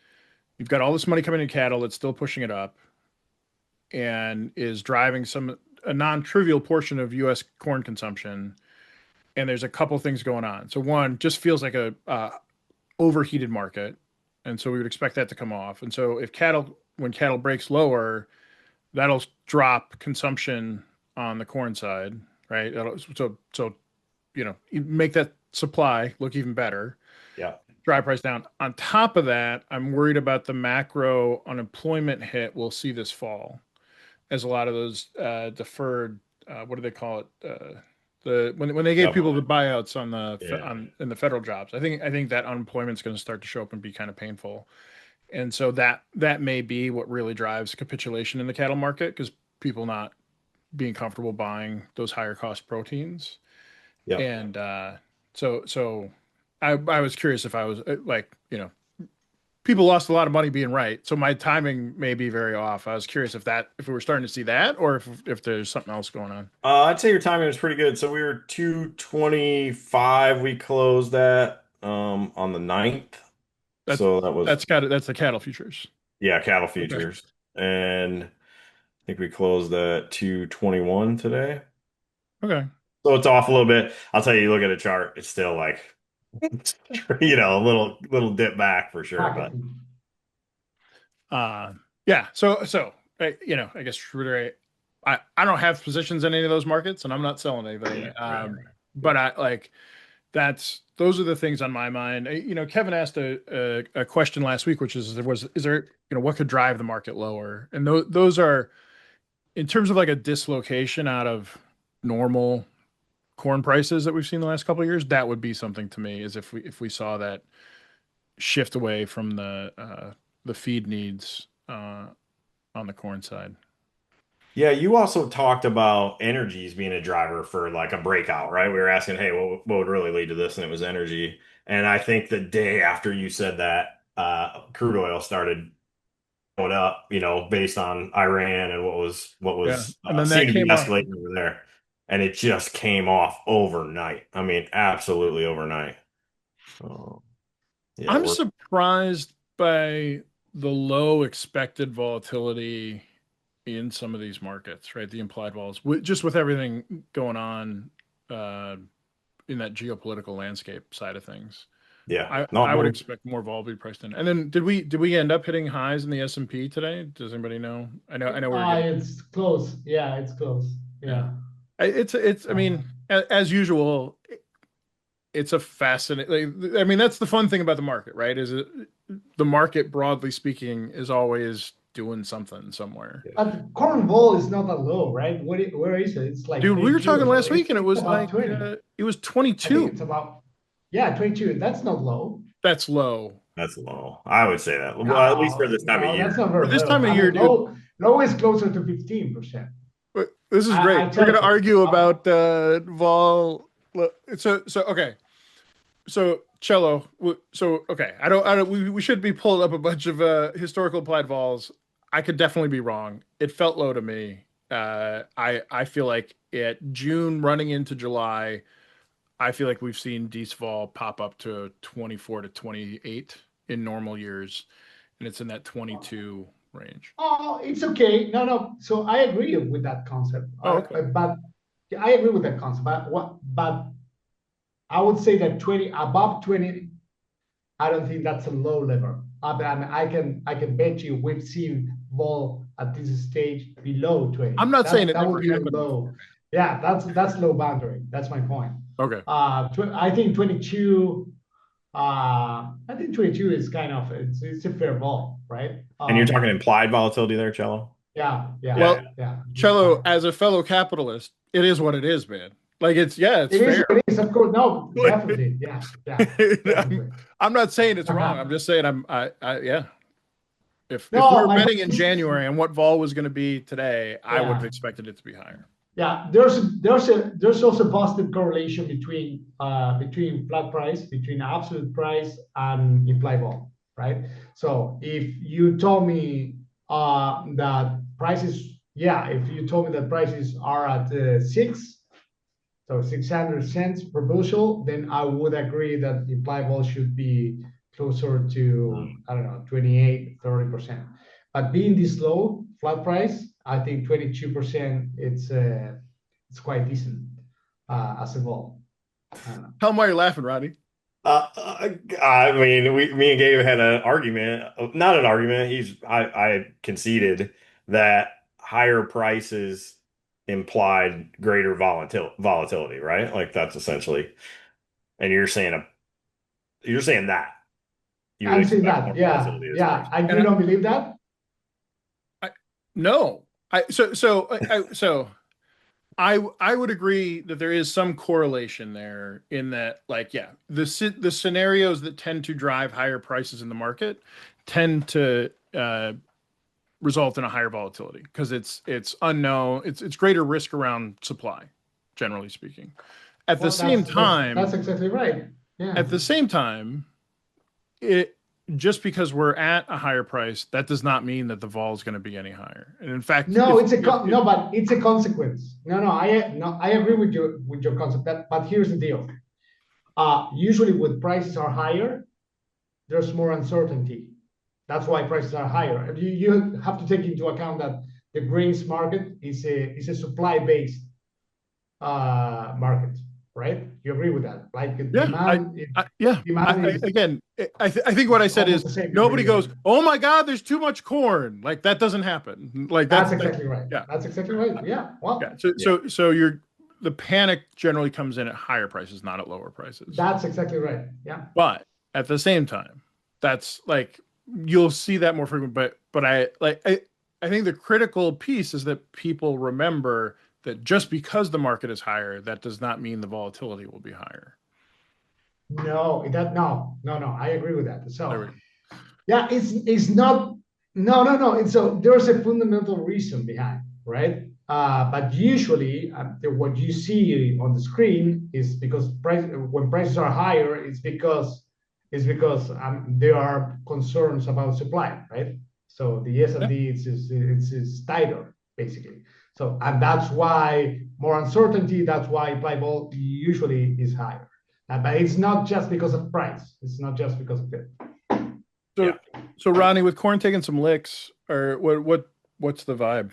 you've got all this money coming in cattle that's still pushing it up and is driving a non-trivial portion of U.S. corn consumption. And there's a couple things going on. So one, just feels like a overheated market, and so we would expect that to come off. And so when cattle breaks lower, that'll drop consumption on the corn side, right? So you make that supply look even better. Yeah. Drive price down. On top of that, I'm worried about the macro unemployment hit we'll see this fall, as a lot of those deferred, what do they call it? When they gave people the buyouts in the federal jobs. I think that unemployment is going to start to show up and be kind of painful. And so that may be what really drives capitulation in the cattle market, because people not being comfortable buying those higher cost proteins. Yeah. And so I was curious if I was people lost a lot of money being right. So my timing may be very off. I was curious if we were starting to see that, or if there's something else going on. I'd say your timing was pretty good. So we were 225. We closed that on the 9th. That's So that was that's the cattle futures. yeah, cattle Okay. futures. And I think we closed at 221 today. Okay. So it's off a little bit. I'll tell you, look at a chart, it's still like a little dip back for sure. But Marketing. Yeah. So I guess to reiterate, I don't have positions in any of those markets, and I'm not selling anything. Right. But I like those are the things on my mind. Kevin asked a question last week, which is there what could drive the market lower, and those are in terms of like a dislocation out of normal corn prices that we've seen the last couple of years. That would be something to me, is if we saw that shift away from the feed needs on the corn side. Yeah, you also talked about energies being a driver for like a breakout, right? We were asking, hey, what would really lead to this? And it was energy. And I think the day after you said that, crude oil started going up, based on Iran and what Yeah, was and then that seemed to be came off. escalating over there. And it just came off overnight. I mean, absolutely overnight. Oh, yeah, I'm surprised by the low expected volatility in some of these markets, right? The implied vols, just with everything going on in that geopolitical landscape side of things. yeah. I would expect more vol to be priced in. And then did we end up hitting highs in the S&P today? Does anybody know? I know we were getting, It's close. Yeah, it's close. Yeah. it's I mean, as usual, it's a fascinating, I mean, that's the fun thing about the market, right? The market, broadly speaking, is always doing something somewhere. But corn vol is not that low, right? Where is it? It's like Dude, we were 22 talking or last so. week and it It's was about like 20. it was I think 22. it's about, yeah, 22. That's not low. That's low. That's low. I would say that. Well, at least for No, this time of no, that's year. not For very this low. time of I year, mean, dude, low is closer to 15%. but this is great. I We're checked gonna it. argue about vol. So okay. So cello. So okay. I don't. We should be pulling up a bunch of historical applied vols. I could definitely be wrong. It felt low to me. I feel like at June running into July, I feel like we've seen Dees vol pop up to 24 to 28 in normal years, and it's in that 22 range. Oh, it's okay. No, no. So I agree with that concept. Oh, okay. But I agree with that concept. But I would say that 20 above 20, I don't think that's a low level. I can bet you we've seen vol at this stage below 20. I'm not saying it That never would be a happened low. before. Yeah, that's low boundary. That's my point. Okay. I think 22. I think 22 is kind of it's a fair vol, right? And you're talking implied volatility there, Cello? Yeah, yeah, Well, yeah. Cello, as a fellow capitalist, it is what it is, man. Like it's fair. It is, of course. No, definitely. Yeah, yeah. Definitely. I'm not saying it's wrong. I'm just saying yeah. If we No, were my betting point in is, January and what vol was going to be today, I would have yeah, expected it to be higher. yeah. There's also positive correlation between flat price, between absolute price and implied vol, right? So if you told me that prices, yeah, if you told me that prices are at 600 cents per bushel, then I would agree that the implied vol should be closer to, I don't know, 28, 30%. But being this low flat price, I think 22%, it's quite decent as a vol. Tell them why you're laughing, Rodney. I mean, me and Gabe had an argument, not an argument. I conceded that higher prices implied greater volatility, right? Like that's essentially, and you're saying that you would I'm saying expect more that, yeah, volatility as yeah. prices. I do And not believe that. no, I would agree that there is some correlation there in that, like, yeah, the scenarios that tend to drive higher prices in the market tend to result in a higher volatility because it's unknown, it's greater risk around supply, generally speaking. At the Well, same that's time, exactly right. Yeah. at the same time, it just because we're at a higher price, that does not mean that the vol is going to be any higher. And in fact, No, no, but it's a consequence. No, I agree with your concept. But here's the deal. Usually, when prices are higher, there's more uncertainty. That's why prices are higher. You have to take into account that the grains market is a supply based market, right? You agree with that? Like demand, demand is again, I think what I said is nobody goes, "Oh my God, there's too much corn." Like that doesn't happen. Like that's exactly right. Yeah, that's exactly right. Yeah. Well, yeah. So the panic generally comes in at higher prices, not at lower prices. That's exactly right. Yeah. But at the same time, that's like you'll see that more frequent. But I think the critical piece is that people remember that just because the market is higher, that does not mean the volatility will be higher. No. I agree with that. So yeah, it's not. No. And so there's a fundamental reason behind, right? But usually, what you see on the screen is because when prices are higher, it's because there are concerns about supply, right? So the S&D it's tighter basically. So and that's why more uncertainty. That's why implied vol usually is higher. But it's not just because of price. It's not just because of it. So Rodney, with corn taking some licks, or what's the vibe?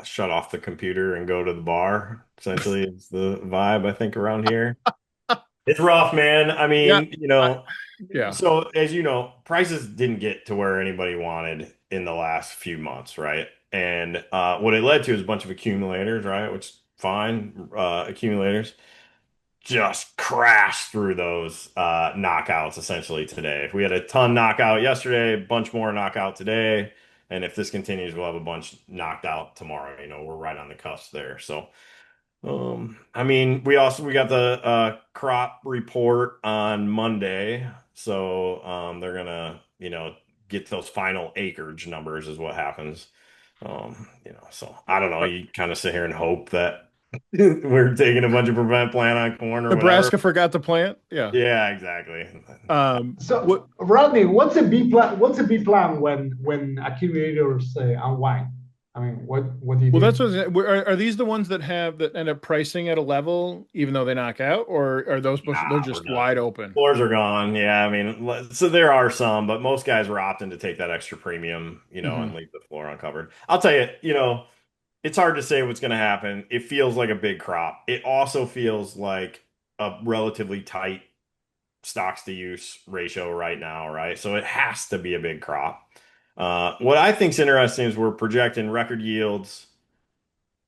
Shut off the computer and go to the bar. Essentially, is the vibe I think around here. It's rough, man. I mean, So as you know, prices didn't get to where anybody wanted in the last few months, right? And what it led to is a bunch of accumulators, right? Which is fine. Accumulators just crashed through those knockouts essentially today. If we had a ton knockout yesterday, a bunch more knockout today, and if this continues, we'll have a bunch knocked out tomorrow. We're right on the cusp there. So, I mean, we got the crop report on Monday, so they're gonna, get those final acreage numbers is what happens. So I don't know. You kind of sit here and hope that we're taking a bunch of prevent plant on corn or Nebraska whatever. forgot to plant. Yeah, exactly. So Rodney, what's a B plan? What's a B plan when accumulators unwind? I mean, what do you do? Well, that's what are these the ones that end up pricing at a level even though they knock out, or are those they're just wide open? Floors are gone. Yeah, I mean, so there are some, but most guys were opting to take that extra premium, and leave the floor uncovered. I'll tell you, it's hard to say what's going to happen. It feels like a big crop. It also feels like a relatively tight stocks to use ratio right now, right? So it has to be a big crop. What I think is interesting is we're projecting record yields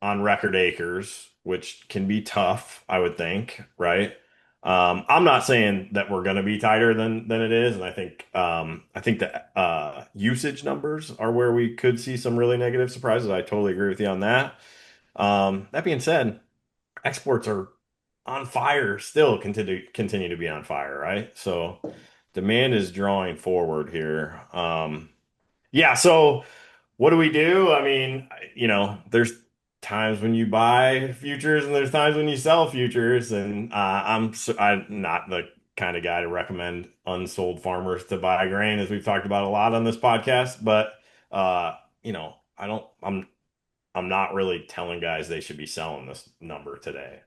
on record acres, which can be tough, I would think, right? I'm not saying that we're going to be tighter than it is, and I think the usage numbers are where we could see some really negative surprises. I totally agree with you on that. That being said, exports are on fire, still continue to be on fire, right? So demand is drawing forward here. Yeah, so what do we do? I mean, there's times when you buy futures and there's times when you sell futures, and I'm not the kind of guy to recommend unsold farmers to buy grain, as we've talked about a lot on this podcast. But I don't. I'm not really telling guys they should be selling this number today.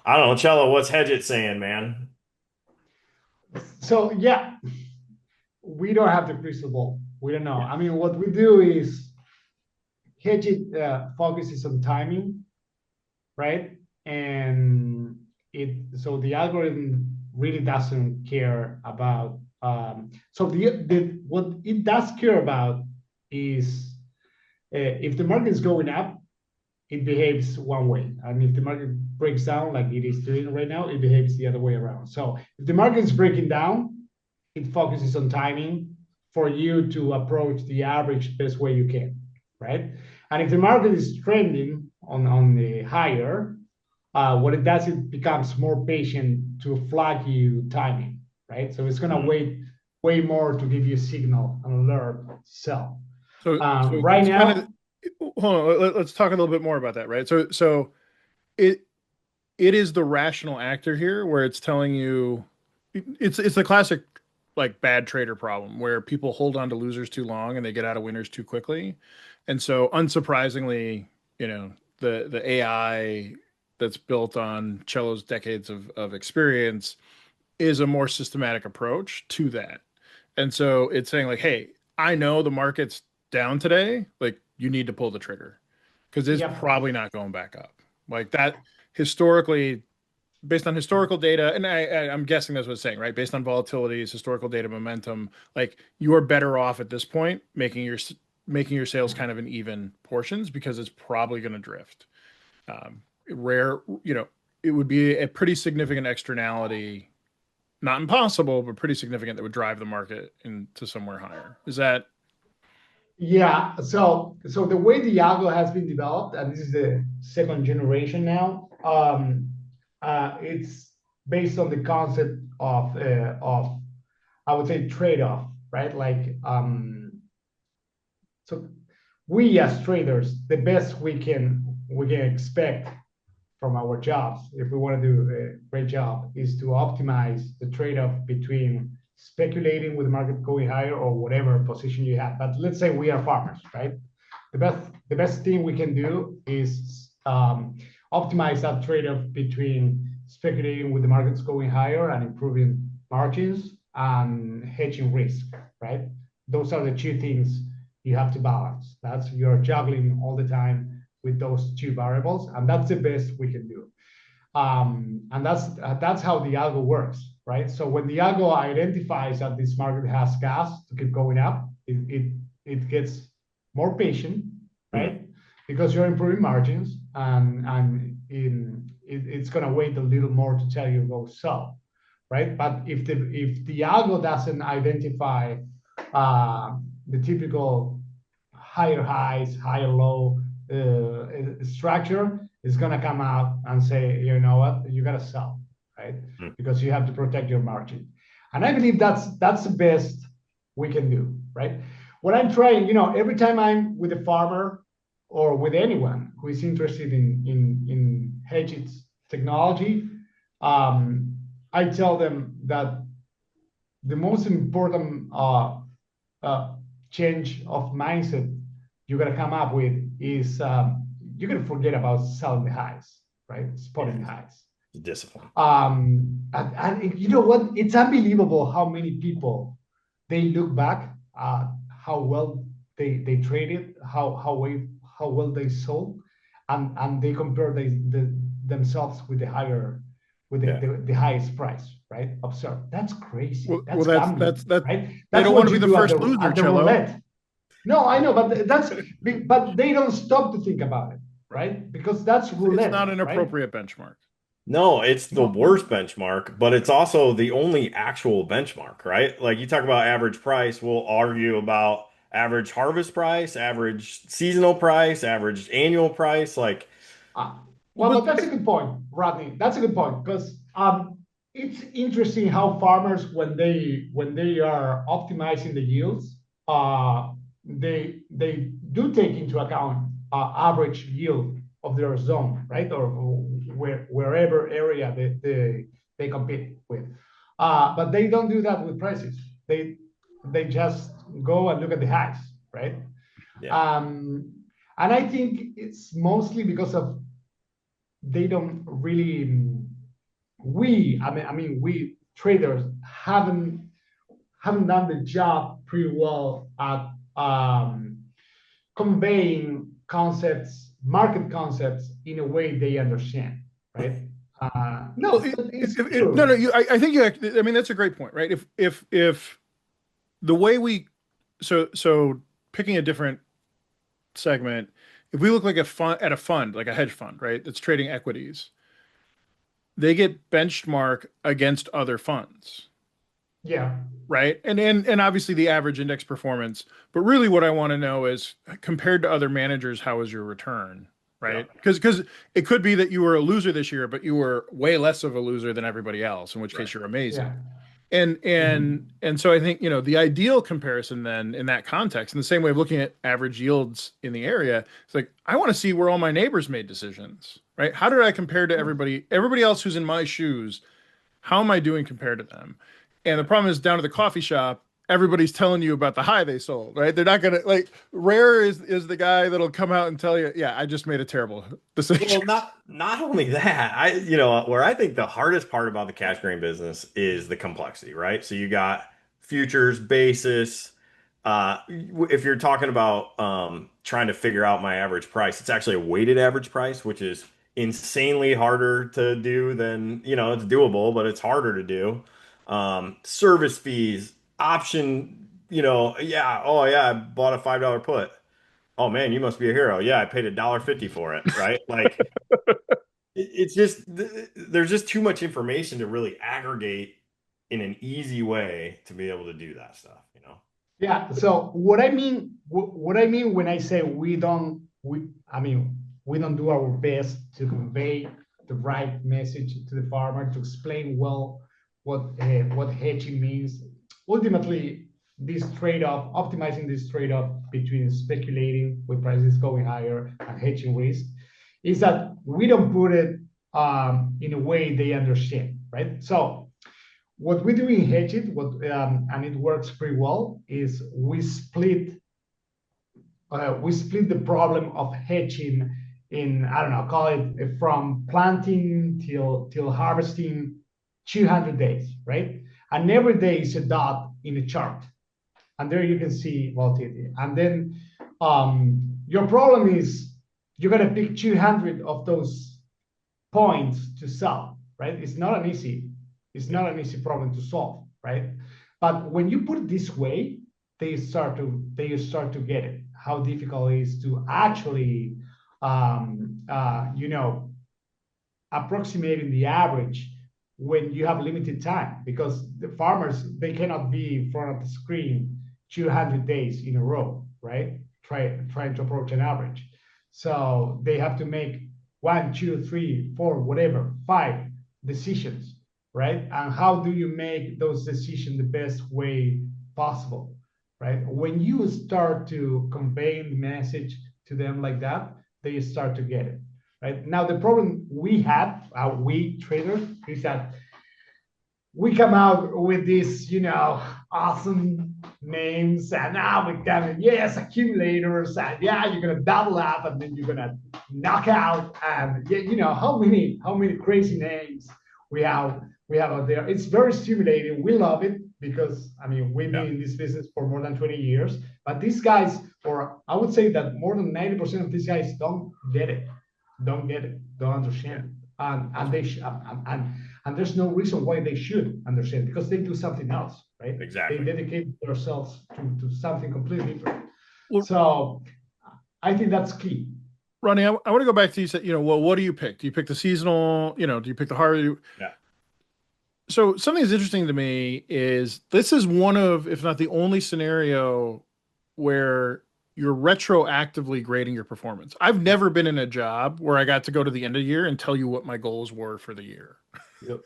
I don't know, Cello. What's Hedgit saying, man? So yeah, we don't have the crystal ball. We don't know. I mean, what we do is Hedgit focuses on timing, right? And so the algorithm really doesn't care about. So what it does care about is if the market is going up, it behaves one way, and if the market breaks down like it is doing right now, it behaves the other way around. So if the market is breaking down, it focuses on timing for you to approach the average best way you can, right? And if the market is trending on the higher, what it does, it becomes more patient to flag you timing, right? So it's gonna wait way more to give you a signal, an alert, sell. So right now, hold on, let's talk a little bit more about that, right? So it is the rational actor here where it's telling you it's the classic like bad trader problem where people hold on to losers too long and they get out of winners too quickly. And so unsurprisingly, the AI that's built on Cello's decades of experience is a more systematic approach to that. And so it's saying like, hey, I know the market's down today, like you need to pull the trigger because it's Yep. probably not going back up. Like that historically, based on historical data, and I'm guessing that's what it's saying, right? Based on volatilities, historical data, momentum, like you are better off at this point making your sales kind of in even portions because it's probably going to drift. Rare, it would be a pretty significant externality, not impossible, but pretty significant that would drive the market into somewhere higher. Is that Yeah. So the way the algo has been developed, and this is the second generation now, it's based on the concept of I would say trade-off, right? Like so we as traders, the best we can expect from our jobs, if we want to do a great job, is to optimize the trade-off between speculating with the market going higher or whatever position you have. But let's say we are farmers, right? The best thing we can do is optimize that trade-off between speculating with the markets going higher and improving margins and hedging risk, right? Those are the two things you have to balance. That's you're juggling all the time with those two variables, and that's the best we can do. And that's how the algo works, right? So when the algo identifies that this market has gas to keep going up, it gets more patient, right? Because you're improving margins, and it's going to wait a little more to tell you go sell, right? But if the algo doesn't identify the typical higher highs, higher low structure, is going to come out and say, you know what, you got to sell, right? Because you have to protect your margin. And I believe that's the best we can do, right? What I'm trying, every time I'm with a farmer or with anyone who is interested in Hedgit's technology, I tell them that the most important change of mindset you're going to come up with is you're going to forget about selling the highs, right? Spotting the highs. Discipline. And you know what? It's unbelievable how many people they look back at how well they traded, how well they sold, and they compare themselves with the higher with the highest price, right? Observe. That's crazy. That's gambling, right? They That's don't what want to you be the do first loser, at the Cello. roulette. No, I know, but they don't stop to think about it, right? Because that's roulette. It's not an right? appropriate benchmark. No, it's the No. worst benchmark, but it's also the only actual benchmark, right? Like you talk about average price, we'll argue about average harvest price, average seasonal price, average annual price. Like, But that's a good point, Rodney. That's a good point because it's interesting how farmers, when they are optimizing the yields, they do take into account average yield of their zone, right, or wherever area they compete with. But they don't do that with prices. They just go and look at the highs, right? yeah. And I think it's mostly because of they don't really we traders haven't done the job pretty well at conveying market concepts in a way they understand, right? No, it's true. No, I think I mean, that's a great point, right? If the way so picking a different segment, if we look like at a fund, like a hedge fund, right, that's trading equities, they get benchmark against other funds. Yeah. Right. And obviously the average index performance. But really what I want to know is compared to other managers, how is your return? Right. Because it could be that you were a loser this year, but you were way less of a loser than everybody else, in which case you're amazing. Yeah. And so I think, the ideal comparison then in that context, in the same way of looking at average yields in the area, it's like, I want to see where all my neighbors made decisions, right? How did I compare to everybody else who's in my shoes? How am I doing compared to them? And the problem is down at the coffee shop, everybody's telling you about the high they sold, right? They're not gonna like rare is the guy that'll come out and tell you, yeah, I just made a terrible decision. Well, not only that, where I think the hardest part about the cash grain business is the complexity, right? So you got futures, basis. If you're talking about trying to figure out my average price, it's actually a weighted average price, which is insanely harder to do than, it's doable, but it's harder to do. Service fees, option, yeah, oh yeah, I bought a $5 put. Oh man, you must be a hero. Yeah, I paid $1.50 for it, right? Like it's just there's just too much information to really aggregate in an easy way to be able to do that stuff, Yeah. So what I mean when I say we don't do our best to convey the right message to the farmer to explain well what hedging means. Ultimately, optimizing this trade-off between speculating with prices going higher and hedging risk, is that we don't put it in a way they understand, right? So what we do in Hedgit, and it works pretty well, is we split the problem of hedging in, I don't know, call it from planting till harvesting 200 days, right? And every day is a dot in a chart, and there you can see volatility. And then your problem is you got to pick 200 of those points to sell, right? It's not an easy problem to solve, right? But when you put it this way, they start to get it, how difficult it is to actually approximating the average when you have limited time, because the farmers, they cannot be in front of the screen 200 days in a row, right? Trying to approach an average. So they have to make 1, 2, 3, 4, whatever, 5 decisions, right? And how do you make those decisions the best way possible, right? When you start to convey the message to them like that, they start to get it, right? Now, the problem we have, we traders, is that we come out with these, awesome names, and now we got it. Yes, accumulators, and yeah, you're gonna double up, and then you're gonna knock out, and how many crazy names we have out there. It's very stimulating. We love it because we've been in this business for more than 20 years. But these guys, or I would say that more than 90% of these guys don't get it, don't understand, and they and there's no reason why they should understand, because they do something else, right? Exactly. They dedicate themselves to something completely different. Well, So I think that's key. Ronnie, I want to go back to you said, well, what do you pick? Do you pick the seasonal? Do you pick the hard? Yeah. So something that's interesting to me is this is one of, if not the only scenario where you're retroactively grading your performance. I've never been in a job where I got to go to the end of the year and tell you what my goals were for the year. Yep.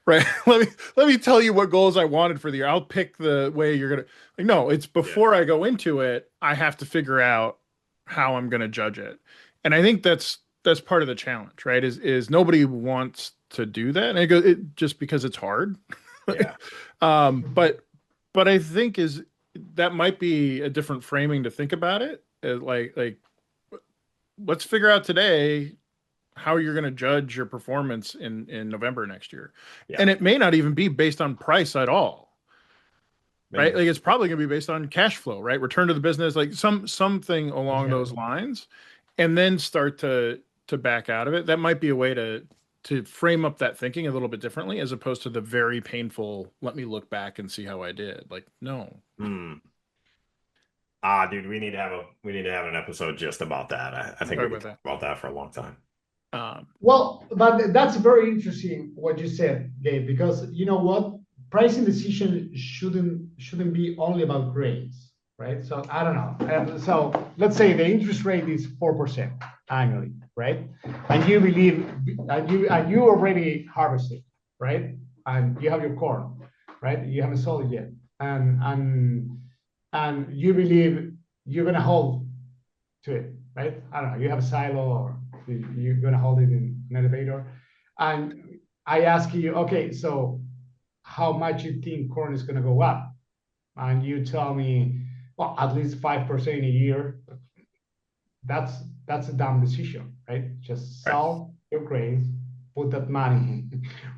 Right. Let me tell you what goals I wanted for the year. I'll pick the way you're gonna no, it's before I go into it, I have to figure out how I'm gonna judge it. And I think that's part of the challenge, right? Is nobody wants to do that. And it just because it's hard. Yeah. But I think that might be a different framing to think about it. Like let's figure out today how you're going to judge your performance in November next year. Yeah. And it may not even be based on price at all. Maybe. Right? Like it's probably going to be based on cash flow, right? Return to the business, like something along those lines, and then start to back out of it. That might be a way to frame up that thinking a little bit differently, as opposed to the very painful, let me look back and see how I did. Like, no. Dude, we need to have an episode just about that. I think we could talk about that for a long time. Well, but that's very interesting what you said, Gabe, because you know what? Pricing decision shouldn't be only about grades, right? So I don't know. So let's say the interest rate is 4% annually, right? And you believe, and you already harvested, right? And you have your corn, right? You haven't sold it yet, and you believe you're gonna hold to it, right? I don't know. You have a silo, or you're gonna hold it in an elevator, and I ask you, okay, so how much you think corn is going to go up, and you tell me, well, at least 5% a year, that's a dumb decision, right? Just Right. sell your grains, put that money,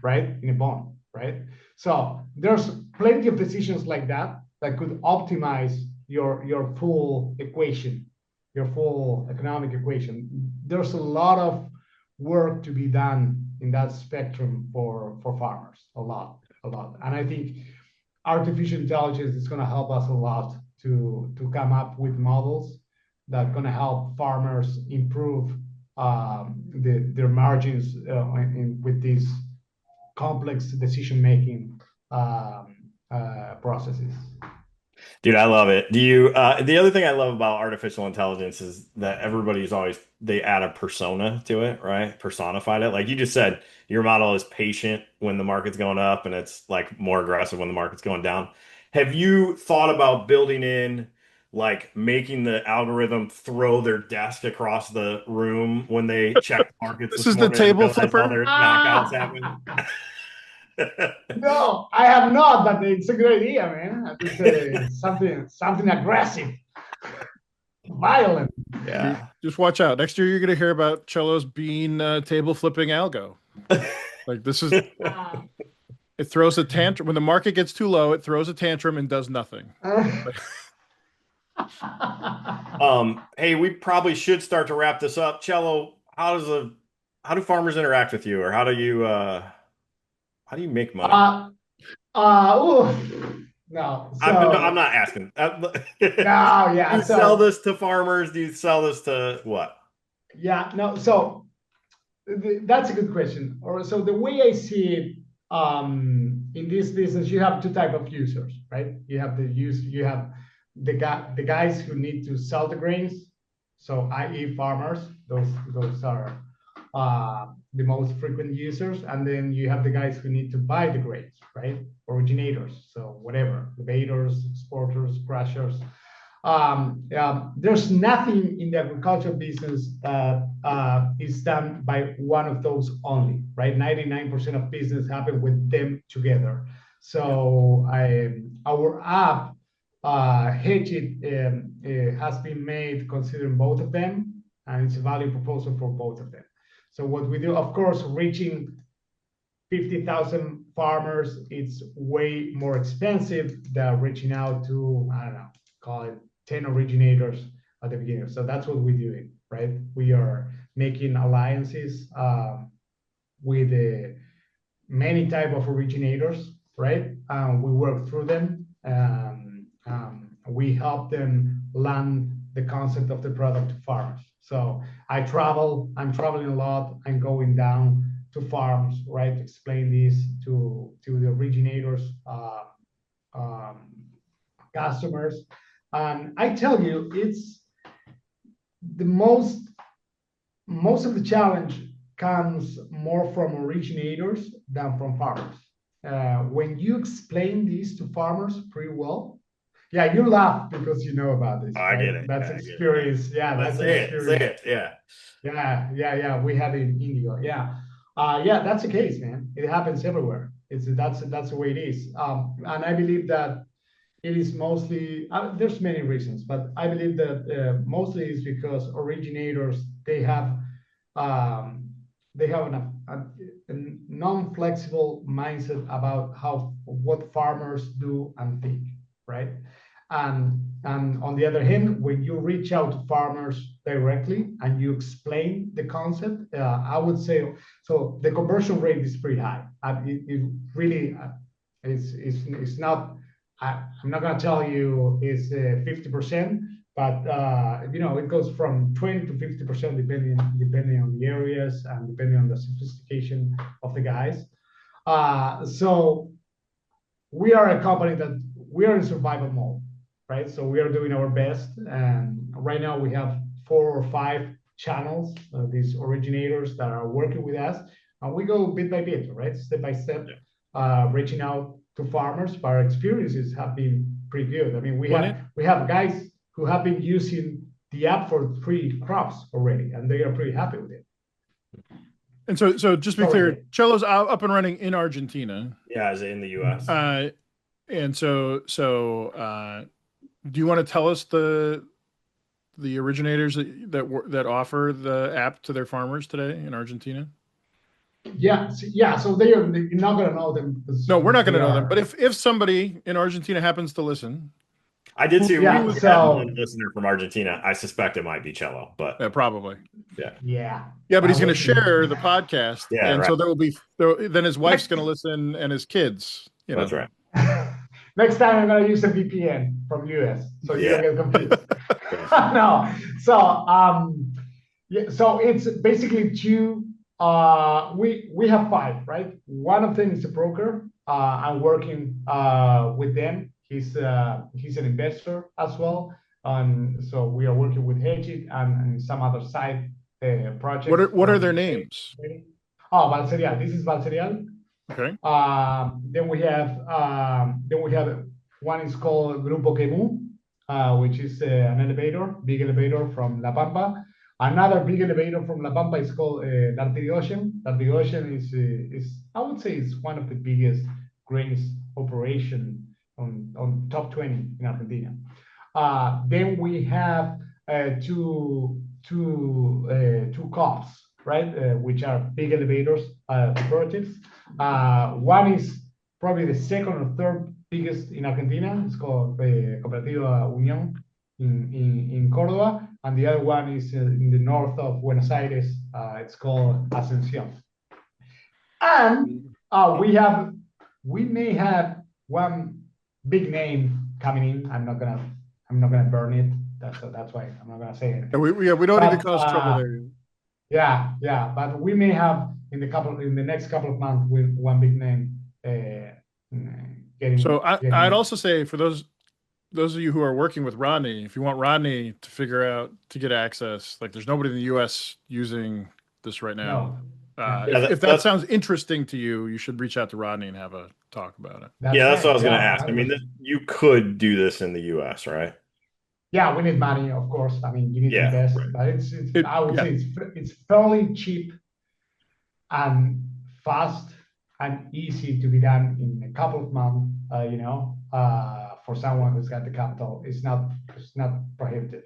right, in a bond, right? So there's plenty of decisions like that that could optimize your full equation, your full economic equation. There's a lot of work to be done in that spectrum for farmers, a lot, and I think artificial intelligence is going to help us a lot to come up with models that are going to help farmers improve their margins with these complex decision making processes. Dude, I love it. Do you the other thing I love about artificial intelligence is that everybody's always they add a persona to it, right? Personified it. Like you just said, your model is patient when the market's going up and it's like more aggressive when the market's going down. Have you thought about building in like making the algorithm throw their desk across the room when they check the markets This this is the morning and table realize all flipper. their knockouts happen? No, I have not, but it's a good idea, man. It's something aggressive, violent. Yeah. Just watch out. Next year, you're going to hear about Cello's bean table flipping algo. Like this is, it throws a tantrum. When the market gets too low, it throws a tantrum and does nothing. Hey, we probably should start to wrap this up. Cello, how do farmers interact with you, or how do you make money? No, I'm so not asking. no, Do yeah, you sell so this to farmers? Do you sell this to what? yeah, no, so that's a good question. Or so the way I see it, in this business, you have two type of users, right? You have the guys who need to sell the grains, so i.e. farmers. Those are the most frequent users, and then you have the guys who need to buy the grains, right? Originators, so whatever, elevators, exporters, crushers. Yeah, there's nothing in the agricultural business that is done by one of those only, right? 99% of business happen with them together. So our app, Hedgit, has been made considering both of them, and it's a value proposal for both of them. So what we do, of course, reaching 50,000 farmers, it's way more expensive than reaching out to, I don't know, call it 10 originators at the beginning. So that's what we're doing, right? We are making alliances with many type of originators, right? We work through them. We help them land the concept of the product to farmers. So I'm traveling a lot. I'm going down to farms, right? Explain this to the originators, customers. And I tell you, it's the most of the challenge comes more from originators than from farmers. When you explain this to farmers pretty well, yeah, you laugh because you know about this, I get right? it. That's I get it. Yeah. experience. Yeah, Let's that's say it. Say experience. it. Yeah. Yeah. We had it in India. Yeah, that's the case, man. It happens everywhere. That's the way it is. And I believe that it is mostly there's many reasons, but I believe that mostly is because originators um, they have a non-flexible mindset about how what farmers do and think, right? And on the other hand, when you reach out to farmers directly and you explain the concept, I would say so the conversion rate is pretty high. It really it's not. I'm not going to tell you it's 50%, but it goes from 20 to 50% depending on the areas and depending on the sophistication of the guys. So we are a company that we are in survival mode, right? So we are doing our best, and right now we have 4 or 5 channels, these originators that are working with us, and we go bit by bit, right, step by step, reaching out to farmers. But our experiences have been pretty good. I mean, we have guys who have been using the app for 3 crops already, and they are pretty happy with it. And so just to be clear, Cello's up and running in Argentina. Yeah, is it in the U.S.? And so do you want to tell us the originators that offer the app to their farmers today in Argentina? Yeah, so you're not gonna know them. No, we're not going to know them. But if somebody in Argentina happens to listen, I did see we had one listener from Argentina. I suspect it might be Cello, but probably. Yeah. But he's going to share the podcast, and right. so then his wife's going to listen, and his kids. That's right. Next time I'm gonna use a VPN from US, so you don't get confused. No, so it's basically two. We have five, right? One of them is a broker. I'm working with them. He's an investor as well. So we are working with Hedgit and some other side projects. What are their names? Oh, Valserial. This is Valserial. Okay. Then we have one is called Grupo Quemu, which is an big elevator from La Pampa. Another big elevator from La Pampa is called Lartigoyen. Lartigoyen is I would say is one of the biggest grains operation on top 20 in Argentina. Then we have two COPs, right, which are big elevators cooperatives. One is probably the second or third biggest in Argentina. It's called Cooperativa Unión in Córdoba, and the other one is in the north of Buenos Aires. It's called Ascensión. And we may have one big name coming in. I'm not gonna burn it. That's why I'm not gonna say it. We don't need to cause trouble there. Yeah, but we may have in the next couple of months with one big name. I'd also say for those of you who are working with Rodney, if you want Rodney to figure out to get access, like there's nobody in the U.S. using this right now. No. If that sounds interesting to you, you should reach out to Rodney and have a talk about it. That's what I was going to ask. I mean, you could do this in the U.S., right? Yeah, we need money, of course. I mean, you need to invest, right. But I would say it's fairly cheap and fast and easy to be done in a couple of months. For someone who's got the capital, it's not prohibited.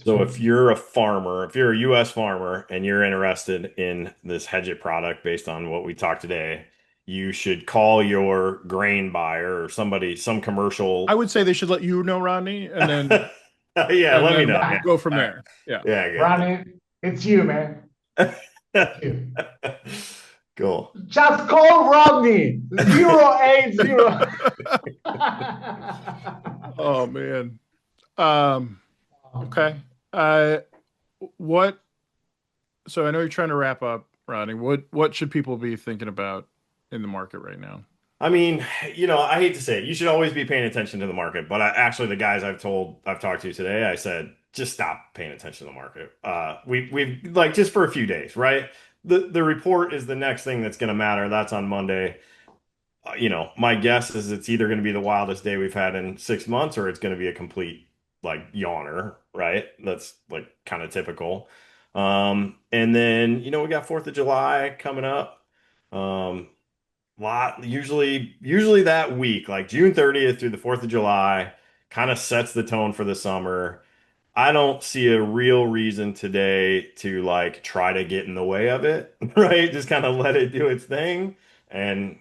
So if you're a farmer, if you're a U.S. farmer and you're interested in this Hedgit product based on what we talked today, you should call your grain buyer or some commercial. I would say they should let you know, Rodney, and then let me know. Go from there. Yeah. Good. Rodney, it's you, man. Cool. Just call Rodney. 080. Oh man. Okay. So I know you're trying to wrap up, Rodney. What should people be thinking about in the market right now? I mean, I hate to say it. You should always be paying attention to the market. But actually, the guys I've talked to today, I said, just stop paying attention to the market. We've like just for a few days, right? The report is the next thing that's going to matter. That's on Monday. My guess is it's either going to be the wildest day we've had in 6 months, or it's going to be a complete like yawner, right? That's like kind of typical. And then we got 4th of July coming up. Usually that week, like June 30th through the 4th of July, kind of sets the tone for the summer. I don't see a real reason today to like try to get in the way of it, right? Just kind of let it do its thing and,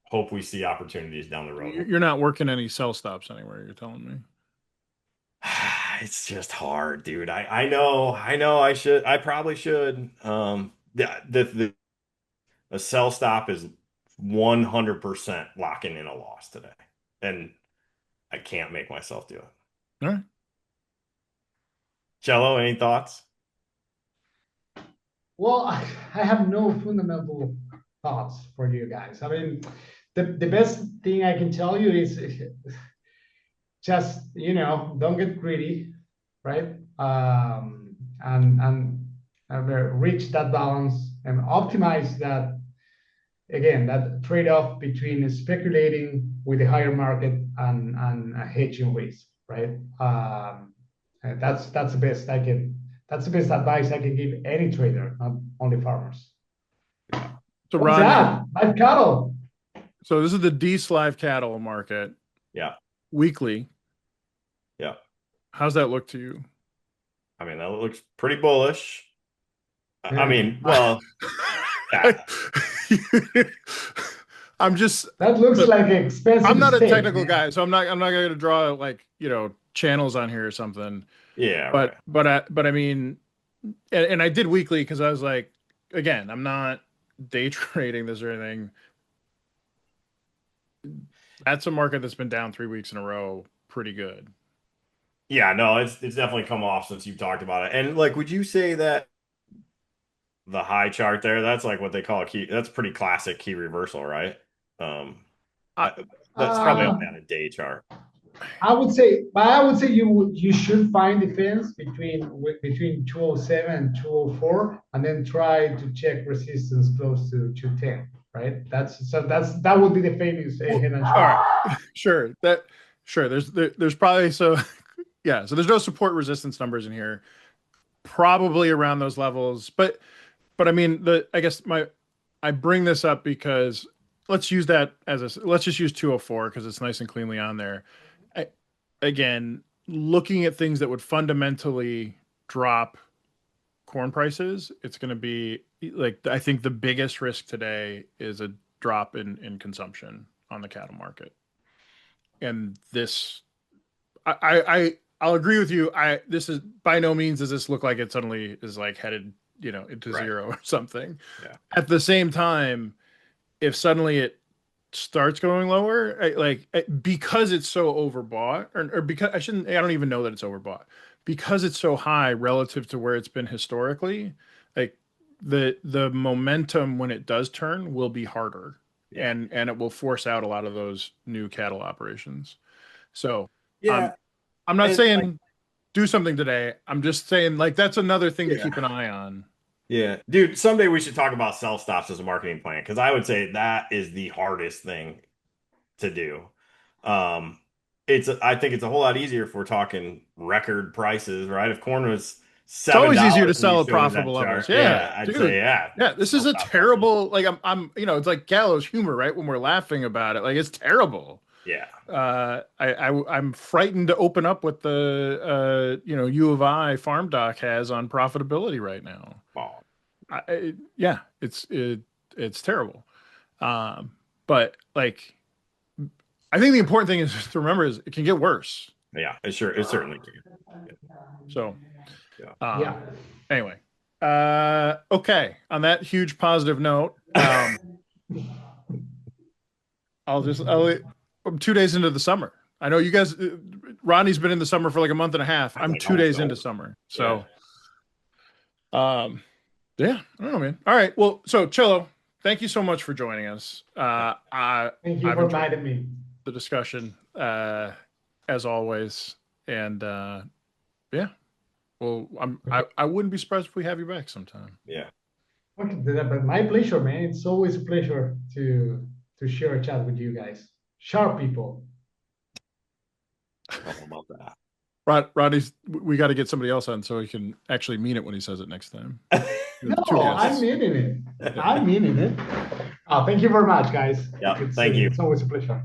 hope we see opportunities down the road. You're not working any sell stops anywhere, you're telling me. It's just hard, dude. I know I probably should. The sell stop is 100% locking in a loss today. And I can't make myself do it. All right. Cello, any thoughts? Well, I have no fundamental thoughts for you guys. I mean, the best thing I can tell you is just, don't get greedy, right? And reach that balance and optimize that, again, that trade-off between speculating with the higher market and hedging risk, right? That's the best advice I can give any trader, not only farmers. So What's Rodney, that? Live cattle. so this is the Dees live cattle market Yeah. weekly. Yeah. How's that look to you? I mean, that looks pretty bullish. I Yeah. mean, well, yeah. I'm just That looks look, like expensive I'm not a steak, technical man. guy, so I'm not going to draw like, channels on here or something. Yeah, But right. I mean, and I did weekly because I was like, again, I'm not day trading this or anything. That's a market that's been down 3 weeks in a row, pretty good. Yeah, no, it's definitely come off since you've talked about it. And like, would you say that the high chart there, that's like what they call a key, that's pretty classic key reversal, right? Um, I, that's probably Uh, only on a day chart. I would say you should find defense between 207 and 204, and then try to check resistance close to 210. Right? That would be the famous head and all shoulder. right, sure. There's probably so yeah. So there's no support resistance numbers in here. Probably around those levels, but I mean I guess I bring this up because let's use that let's just use 204 because it's nice and cleanly on there. I, Again, looking at things that would fundamentally drop corn prices, it's going to be like I think the biggest risk today is a drop in consumption on the cattle market. And this, I'll agree with you. This is by no means does this look like it suddenly is like headed into Right. zero or something. Yeah. At the same time, if suddenly it starts going lower, because it's so overbought, or because I don't even know that it's overbought because it's so high relative to where it's been historically. Like the momentum when it does turn will be harder, Yeah. and it will force out a lot of those new cattle operations. So Yeah. I'm not And saying do something today. I'm just saying like that's another thing to yeah. keep an eye on. Yeah. Dude, someday we should talk about sell stops as a marketing plan because I would say that is the hardest thing to do. Um, I think it's a whole lot easier if we're talking record prices, right? If corn was It's seven always easier to dollars when you sell at showed us that profitable levels. chart, Yeah, yeah, I'd say dude. yeah. Yeah, this is Sell a stop market. terrible like I'm it's like gallows humor, right? When we're laughing about it. Like it's terrible. Yeah. I'm frightened to open up what the U of I farm doc has on profitability right now. Oh, Yeah, it's terrible. But like I think the important thing is to remember is it can get worse. yeah, it certainly can. So Yeah. Yeah. anyway, okay. On that huge positive note, I'm 2 days into the summer. I know you guys. Rodney's been in the summer for like a month and a half. I'm Like 2 days almost into over. summer, Yeah. so yeah. I don't know, man. All right. Well, so Cello, thank you so much for joining us. Thank you I've for enjoyed inviting me. the discussion as always, and yeah. Well, I wouldn't be surprised if we have you back sometime. Yeah. Okay, but my pleasure, man. It's always a pleasure to share a chat with you guys. Sharp people. I don't know about that. Rodney's, we got to get somebody else on so he can actually mean it when he says it next time. No, Two I'm guests. meaning it. I'm meaning it. Thank you very much, guys. Yeah, thank you. It's always a pleasure.